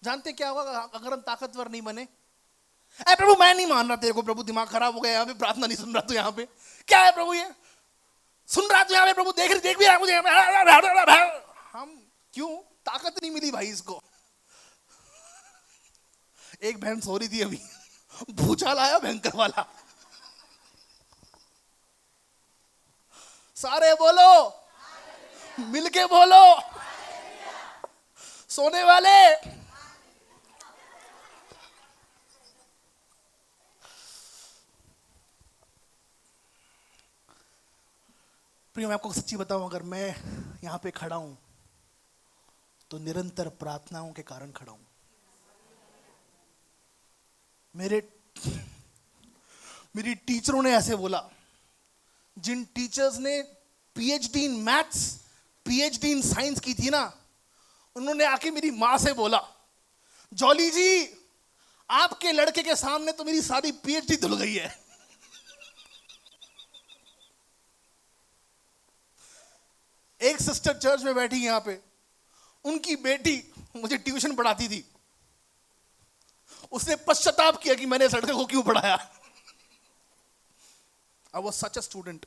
जानते क्या होगा अगर हम ताकतवर नहीं बने? अरे प्रभु मैं नहीं मान रहा तेरे को, प्रभु दिमाग खराब हो गया, यहाँ पे प्रार्थना नहीं सुन रहा तू, यहाँ पे क्या है प्रभु, ये सुन रहा तू यहाँ पे, प्रभु देख भी रहा मुझे। हम क्यों? ताकत नहीं मिली भाई इसको। एक बहन सो रही थी अभी, भूचाल आया भयंकर वाला। सारे बोलो, मिलके बोलो, सोने वाले। प्रिय, मैं आपको सच्ची बताऊं, अगर मैं यहां पे खड़ा हूं तो निरंतर प्रार्थनाओं के कारण खड़ा हूं। मेरी टीचरों ने ऐसे बोला, जिन टीचर्स ने PhD in maths, PhD in science की थी ना, उन्होंने आके मेरी मां से बोला, जॉली जी आपके लड़के के सामने तो मेरी सारी पीएचडी धुल गई है। एक सिस्टर चर्च में बैठी यहां पे, उनकी बेटी मुझे ट्यूशन पढ़ाती थी, उसने पश्चाताप किया कि मैंने इस लड़के को क्यों पढ़ाया। I was such a student।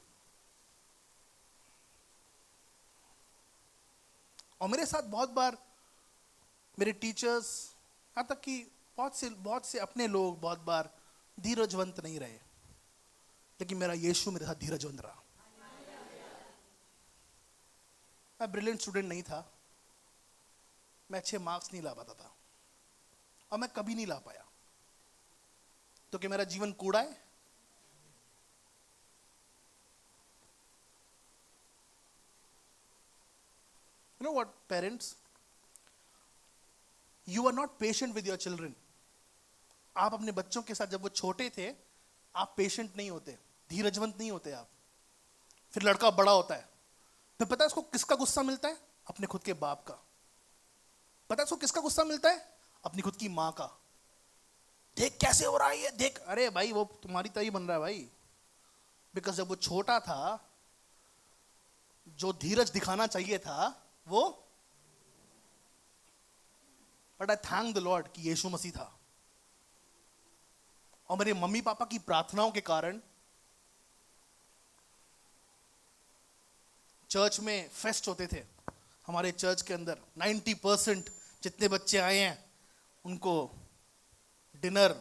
और मेरे साथ बहुत बार मेरे टीचर्स, यहां तक कि बहुत से अपने लोग बहुत बार धीरजवंत नहीं रहे, लेकिन मेरा यीशु मेरे साथ धीरजवंत रहा। मैं ब्रिलियंट स्टूडेंट नहीं था, मैं अच्छे मार्क्स नहीं ला पाता था, और मैं कभी नहीं ला पाया, तो क्या मेरा जीवन कूड़ा है? You know what, parents? You are not patient with your children। आप अपने बच्चों के साथ जब वो छोटे थे, आप पेशेंट नहीं होते, धीरजवंत नहीं होते आप। फिर लड़का बड़ा होता है, फिर पता है उसको किसका गुस्सा मिलता है? अपने खुद के बाप का। पता है उसको किसका गुस्सा मिलता है? अपनी खुद की माँ का। देख कैसे हो रहा है ये, देख। अरे भाई वो तुम्हारी तरह ही बन रहा है भाई, बिकॉज जब वो छोटा था, जो धीरज दिखाना चाहिए था वो, but I thank the Lord कि यीशु मसीह था। और मेरे मम्मी पापा की प्रार्थनाओं के कारण चर्च में फेस्ट होते थे। हमारे चर्च के अंदर 90% जितने बच्चे आए हैं उनको डिनर,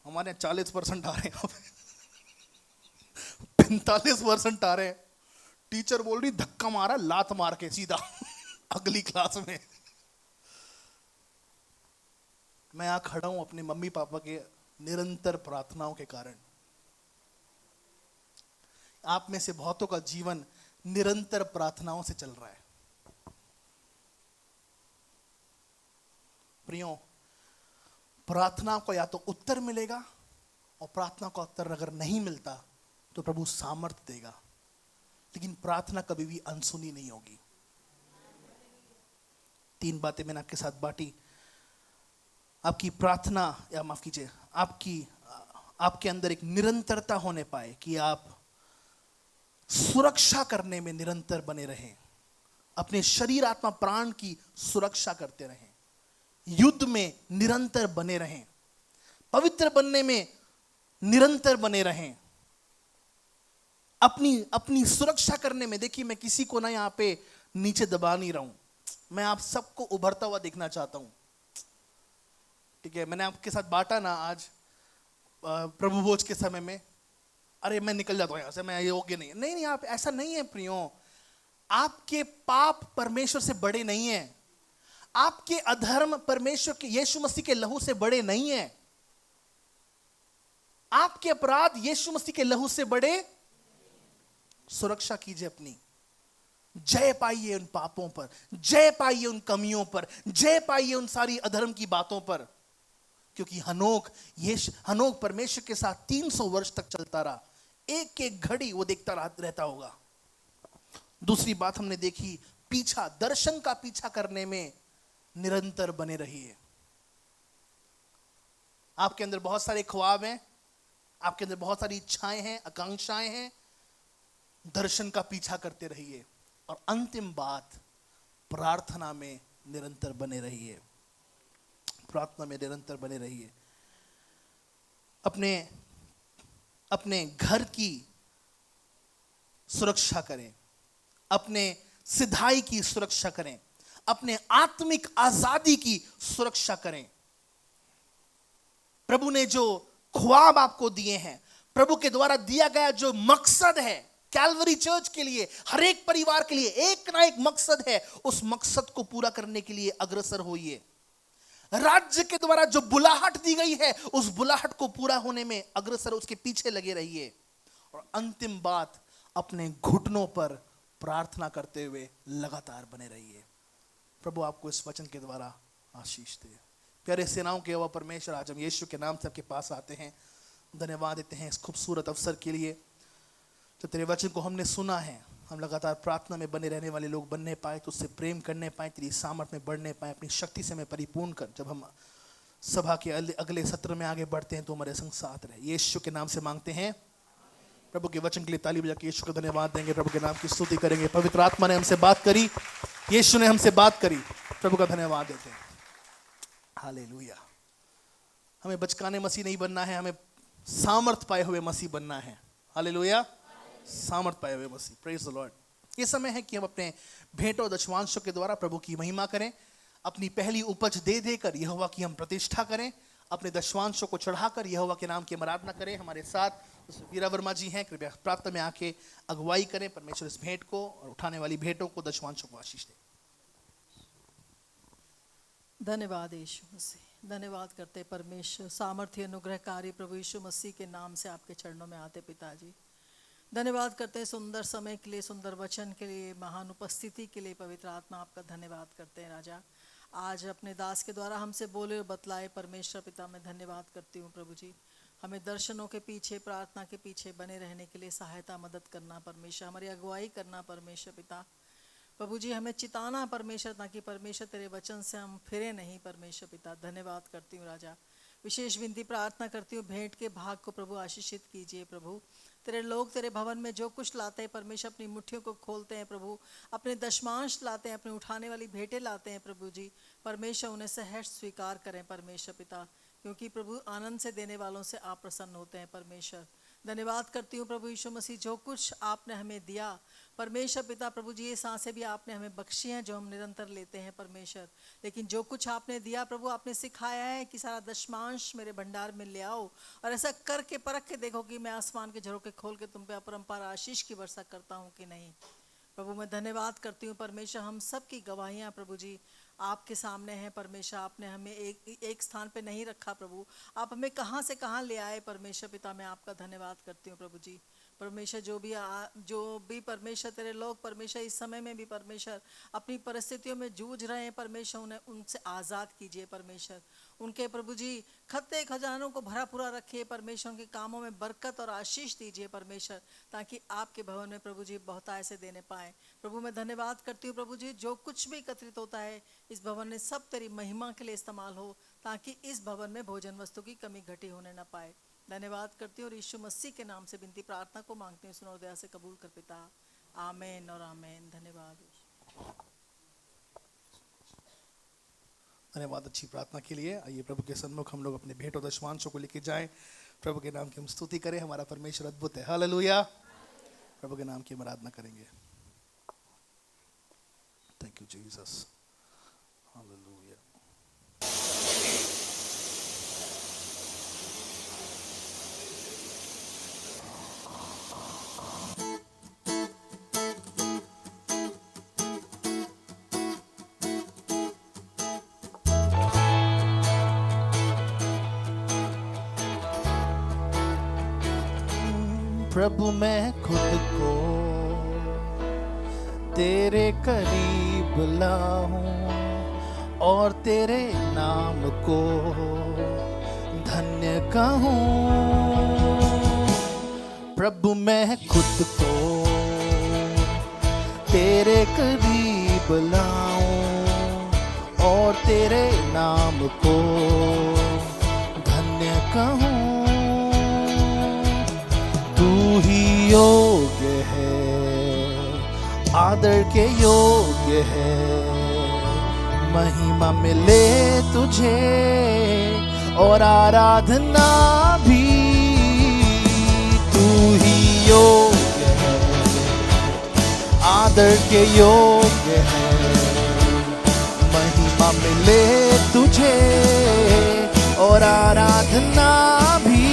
हमारे 40% आ रहे हैं, 45% आ रहे हैं। टीचर बोल रही धक्का मारा लात मार के सीधा अगली क्लास में। मैं यहां खड़ा हूं अपने मम्मी पापा के निरंतर प्रार्थनाओं के कारण। आप में से बहुतों का जीवन निरंतर प्रार्थनाओं से चल रहा है। प्रियो, प्रार्थना को या तो उत्तर मिलेगा, और प्रार्थना का उत्तर अगर नहीं मिलता तो प्रभु सामर्थ्य देगा, लेकिन प्रार्थना कभी भी अनसुनी नहीं होगी। 3 बातें मैंने आपके साथ बांटी। आपकी प्रार्थना, या माफ कीजिए, आपके अंदर एक निरंतरता होने पाए कि आप सुरक्षा करने में निरंतर बने रहें, अपने शरीर आत्मा प्राण की सुरक्षा करते रहें, युद्ध में निरंतर बने रहें, पवित्र बनने में निरंतर बने रहें, अपनी सुरक्षा करने में। देखिए, मैं किसी को ना यहाँ पे नीचे दबा नहीं रहा हूं, मैं आप सबको उभरता हुआ देखना चाहता हूं। ठीक है, मैंने आपके साथ बांटा ना आज प्रभु भोज के समय में, अरे मैं निकल जाता हूँ यहाँ से, मैं योग्य नहीं। नहीं नहीं, आप ऐसा नहीं है प्रियो। आपके पाप परमेश्वर से बड़े नहीं है, आपके अधर्म परमेश्वर के यीशु मसीह के लहू से बड़े नहीं है, आपके अपराध यीशु मसीह के लहू से बड़े। सुरक्षा कीजिए अपनी, जय पाइए उन पापों पर, जय पाइए उन कमियों पर, जय पाइए उन सारी अधर्म की बातों पर, क्योंकि हनोक परमेश्वर के साथ 300 वर्ष तक चलता रहा। एक एक घड़ी वो देखता रहता होगा। दूसरी बात हमने देखी, पीछा, दर्शन का पीछा करने में निरंतर बने रहिए। आपके अंदर बहुत सारे ख्वाब हैं, आपके अंदर बहुत सारी इच्छाएं हैं, आकांक्षाएं हैं, दर्शन का पीछा करते रहिए। और अंतिम बात, प्रार्थना में निरंतर बने रहिए, प्रार्थना में निरंतर बने रहिए। अपने घर की सुरक्षा करें, अपने सिधाई की सुरक्षा करें, अपने आत्मिक आजादी की सुरक्षा करें। प्रभु ने जो ख्वाब आपको दिए हैं, प्रभु के द्वारा दिया गया जो मकसद है कैलवरी चर्च के लिए, हर एक परिवार के लिए एक ना एक मकसद है, उस मकसद को पूरा करने के लिए अग्रसर होइए। राज्य के द्वारा जो बुलाहट दी गई है, उस बुलाहट को पूरा होने में अग्रसर, उसके पीछे लगे रहिए। और अंतिम बात, अपने घुटनों पर प्रार्थना करते हुए लगातार बने रहिए। प्रभु आपको इस वचन के द्वारा आशीष दे। प्यारे सेनाओं के यहोवा परमेश्वर, आज हम यीशु के नाम से आपके पास आते हैं, धन्यवाद देते हैं इस खूबसूरत अवसर के लिए जो तेरे वचन को हमने सुना है। हम लगातार प्रार्थना में बने रहने वाले लोग बनने पाए, तो उससे प्रेम करने पाए, तेरी सामर्थ में बढ़ने पाए, अपनी शक्ति से हमें परिपूर्ण कर। जब हम सभा के अगले सत्र में आगे बढ़ते हैं तो हमारे संग साथ रहे। यीशु के नाम से मांगते हैं। प्रभु के वचन के लिए ताली बजा के यीशु को धन्यवाद देंगे, प्रभु के नाम की स्तुति करेंगे। पवित्र आत्मा ने हमसे बात करी, यीशु ने हमसे बात करी, प्रभु का धन्यवाद देते हैं। हालेलुया। हमें बचकाने मसीह नहीं बनना है, हमें सामर्थ पाए हुए मसीह बनना है। हालेलुया, सामर्थ पाए हुए मसीह। Praise the Lord. ये समय है कि हम अपने भेंट और दशमांशों के द्वारा प्रभु की महिमा करें, अपनी पहली उपज दे देकर यहोवा की हम प्रतिष्ठा करें, अपने दशमांशों को चढ़ाकर यहोवा के नाम की आराधना करें। हमारे साथ वीरा वर्मा जी हैं, कृपया प्रार्थना में आके अगुवाई करें। परमेश्वर इस भेंट को और उठाने वाली भेंटों को, दशमांशों को आशीष दे। धन्यवाद यीशु मसीह, धन्यवाद करते परमेश्वर सामर्थ्य अनुग्रहकारी प्रभु यीशु मसीह के नाम से आपके चरणों में आते पिताजी। धन्यवाद करते हैं सुंदर समय के लिए, सुंदर वचन के लिए, महान उपस्थिति के लिए। पवित्र आत्मा आपका धन्यवाद करते हैं राजा। आज अपने दास के द्वारा हमसे बोले और बतलाए परमेश्वर पिता, मैं धन्यवाद करती हूँ प्रभु जी। हमें दर्शनों के पीछे, प्रार्थना के पीछे बने रहने के लिए सहायता, मदद करना परमेश्वर, हमारी अगुवाई करना परमेश्वर पिता। प्रभु जी हमें चिताना परमेश्वर, ताकि परमेश्वर तेरे वचन से हम फिरे नहीं परमेश्वर पिता। धन्यवाद करती हूँ राजा। विशेष विनती प्रार्थना करती हूँ, भेंट के भाग को प्रभु आशीषित कीजिए प्रभु। तेरे लोग तेरे भवन में जो कुछ लाते हैं परमेश्वर, अपनी मुट्ठियों को खोलते हैं प्रभु, अपने दशमांश लाते हैं, अपने उठाने वाली भेंटें लाते हैं प्रभु जी। परमेश्वर उन्हें सहर्ष स्वीकार करें परमेश्वर पिता, क्योंकि प्रभु आनंद से देने वालों से आप प्रसन्न होते हैं परमेश्वर। धन्यवाद करती हूँ प्रभु यीशु मसीह, जो कुछ आपने हमें दिया परमेश्वर पिता, प्रभु जी ये सांसें भी आपने हमें बख्शी हैं जो हम निरंतर लेते हैं परमेश्वर। लेकिन जो कुछ आपने दिया प्रभु, आपने सिखाया है कि सारा दशमांश मेरे भंडार में ले आओ, और ऐसा करके परख के देखो कि मैं आसमान के झरोखे खोल के तुम पे अपरंपार आशीष की वर्षा करता हूँ कि नहीं। प्रभु मैं धन्यवाद करती हूँ परमेश्वर, हम सब की गवाहियाँ प्रभु जी आपके सामने हैं परमेश्वर। आपने हमें एक स्थान पे नहीं रखा प्रभु, आप हमें कहाँ से कहाँ ले आए परमेश्वर पिता। मैं आपका धन्यवाद करती हूँ प्रभु जी। परमेश्वर जो भी परमेश्वर तेरे लोग परमेश्वर इस समय में भी परमेश्वर अपनी परिस्थितियों में जूझ रहे हैं परमेश्वर, उन्हें उनसे आज़ाद कीजिए परमेश्वर। उनके प्रभु जी खत्ते खजानों को भरा पूरा रखिए परमेश्वर, उनके कामों में बरकत और आशीष दीजिए परमेश्वर, ताकि आपके भवन में प्रभु जी बहुतायत से देने पाए। प्रभु मैं धन्यवाद करती हूँ प्रभु जी, जो कुछ भी एकत्रित होता है इस भवन में सब तेरी महिमा के लिए इस्तेमाल हो, ताकि इस भवन में भोजन वस्तु की कमी घटी होने न पाए। धन्यवाद करती हूँ और यीशु मसीह के नाम से विनती प्रार्थना को मांगती हूँ, सुनो और दया से कबूल कर पिता। आमीन और आमीन। धन्यवाद। धन्यवाद अच्छी प्रार्थना के लिए। आइए प्रभु के सन्मुख हम लोग अपने भेंट और दशमांशों को लेके जाएं, प्रभु के नाम की हम स्तुति करें। हमारा परमेश्वर अद्भुत है। हालेलुया। प्रभु के नाम की हम आराधना करेंगे। Thank you Jesus. हालेलुया। प्रभु मैं खुद को तेरे करीब लाऊं और तेरे नाम को धन्य कहूं। प्रभु मैं खुद को तेरे करीब लाऊं और तेरे नाम को धन्य कहूं। तू ही योग्य है, आदर के योग्य है, महिमा मिले तुझे और आराधना भी। तू ही योग्य है, आदर के योग्य है, महिमा मिले तुझे और आराधना भी।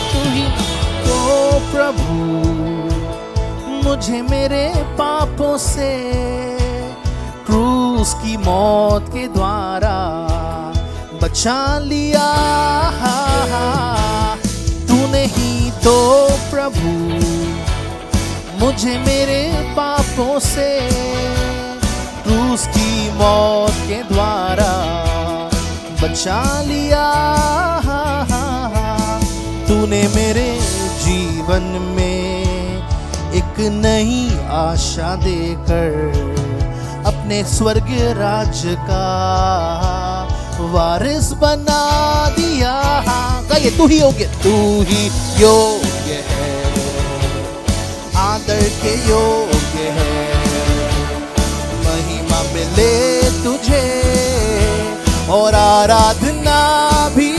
तू ही तो प्रभु मुझे मेरे पापों से क्रूस की मौत के द्वारा बचा लिया। तूने ही तो प्रभु मुझे मेरे पापों से क्रूस की मौत के द्वारा बचा लिया। तूने मेरे जीवन में एक नई आशा देकर अपने स्वर्गीय राज्य का वारिस बना दिया। कहिए तू ही योग्य, तू ही योग्य है, आदर के योग्य है, महिमा मिले तुझे और आराधना भी।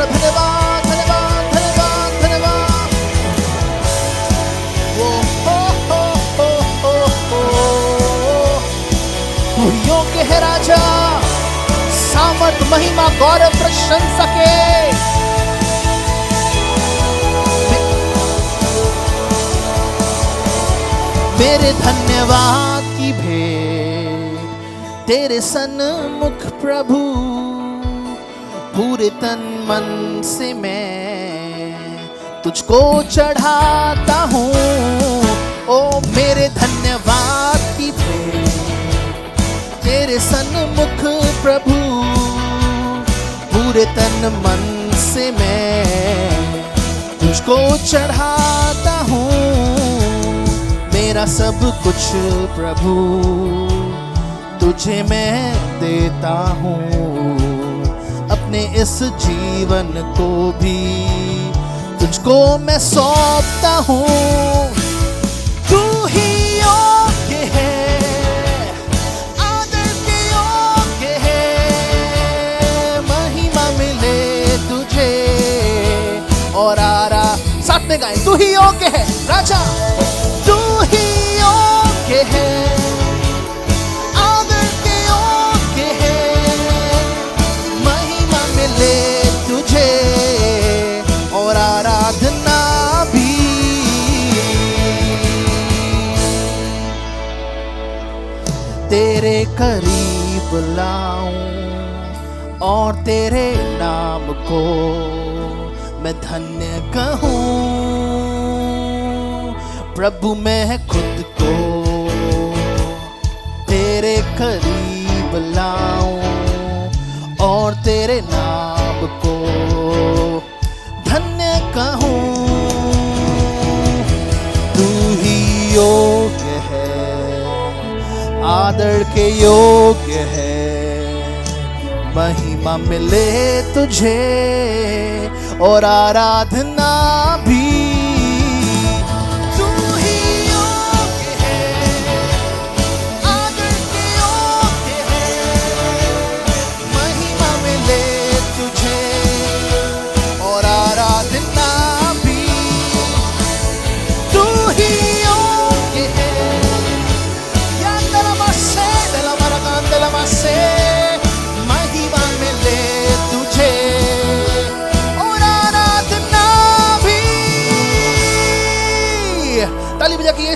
धन्यवाद धन्यवाद धन्यवाद धन्यवाद। वो तू योग्य है राजा, सामर्थ महिमा गौरव प्रशंसा के। मेरे धन्यवाद की भेंट तेरे सन्मुख प्रभु, पूरे तन मन से मैं तुझको चढ़ाता हूँ। ओ मेरे धन्यवाद की भेंट तेरे सन्मुख प्रभु, पूरे तन मन से मैं तुझको चढ़ाता हूँ। मेरा सब कुछ प्रभु तुझे मैं देता हूँ, अपने इस जीवन को भी तुझको मैं सौंपता हूँ। तू ही योग्य है, आदर के योग्य है, महिमा मिले तुझे और साथ में गाएं। तू ही योग्य है राजा, तू ही योग्य है, तुझे और आराधना भी। तेरे करीब लाऊं और तेरे नाम को मैं धन्य कहूं। प्रभु मैं खुद को तेरे करीब लाऊं और तेरे नाम को धन्य कहूं। तू ही योग्य है, आदर के योग्य है, महिमा मिले तुझे और आराधना भी। तू ही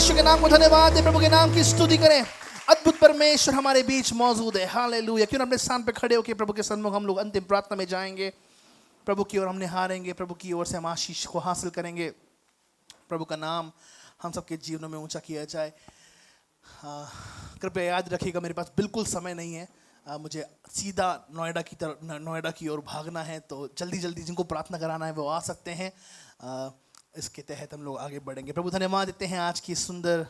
यीशु के नाम को धन्यवाद दे, प्रभु के नाम की स्तुति करें। अद्भुत परमेश्वर हमारे बीच मौजूद है। हालेलुया। क्यों ना अपने स्थान पे खड़े होकर प्रभु के सन्मुख हम लोग अंतिम प्रार्थना में जाएंगे। प्रभु की ओर हम निहारेंगे, प्रभु की ओर से हम आशीष को हासिल करेंगे। प्रभु का नाम हम सबके जीवनों में ऊंचा किया जाए। कृपया याद रखिएगा, मेरे पास बिल्कुल समय नहीं है। मुझे सीधा नोएडा की ओर भागना है, तो जल्दी जल्दी जिनको प्रार्थना कराना है वो आ सकते हैं। इसके तहत हम लोग आगे बढ़ेंगे। प्रभु धन्यवाद देते हैं आज की सुंदर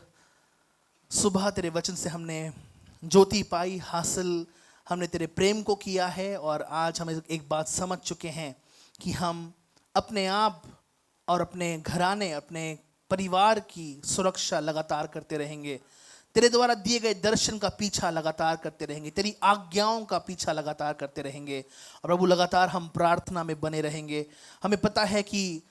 सुबह। तेरे वचन से हमने ज्योति पाई, हासिल हमने तेरे प्रेम को किया है, और आज हम एक बात समझ चुके हैं कि हम अपने आप और अपने घराने, अपने परिवार की सुरक्षा लगातार करते रहेंगे। तेरे द्वारा दिए गए दर्शन का पीछा लगातार करते रहेंगे, तेरी आज्ञाओं का पीछा लगातार करते रहेंगे। और प्रभु लगातार हम प्रार्थना में बने रहेंगे। हमें पता है कि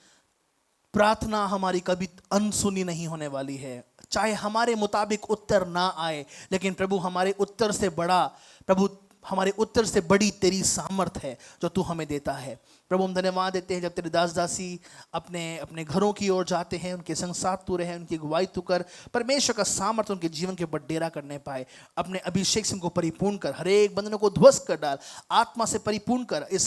प्रार्थना हमारी कभी अनसुनी नहीं होने वाली है। चाहे हमारे मुताबिक उत्तर ना आए, लेकिन प्रभु हमारे उत्तर से बड़ा, प्रभु हमारे उत्तर से बड़ी तेरी सामर्थ है जो तू हमें देता है। प्रभु हम धन्यवाद देते हैं जब तेरे दास दासी अपने अपने घरों की ओर जाते हैं, उनके संग साथ तू रहे, उनकी अगुवाई तू कर। परमेश्वर का सामर्थ उनके जीवन के ऊपर डेरा करने पाए। अपने अभिषेक से उनको परिपूर्ण कर, हर एक बंधनों को ध्वस्त कर डाल, आत्मा से परिपूर्ण कर। इस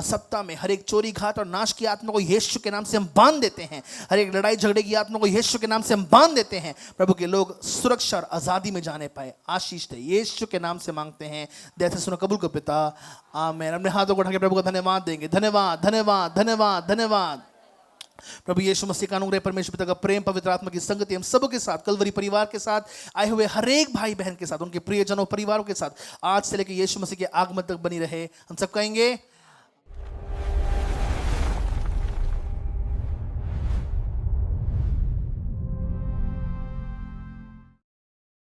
सप्ताह में हर एक चोरी घात और नाश की आत्मा को यीशु के नाम से हम बांध देते हैं। हर एक लड़ाई झगड़े की आत्मा को यीशु के नाम से हम बांध देते हैं। प्रभु के लोग सुरक्षा और आज़ादी में जाने पाए। आशीष दे, यीशु के नाम से मांगते हैं, जैसे सुनो कबूल को पिता, आमीन। अपने हाथों को उठा के प्रभु का धन्यवाद देंगे। धन्यवाद धन्यवाद धन्यवाद धन्यवाद। प्रभु यीशु मसीह का अनुग्रह, परमेश्वर पिता का प्रेम, पवित्र आत्मा की संगति हम सबों के साथ, कलवरी परिवार के साथ, आए हुए हर एक भाई बहन के साथ, उनके प्रियजनों परिवारों के साथ आज से लेकर यीशु मसीह के आगमन तक बनी रहे। हम सब कहेंगे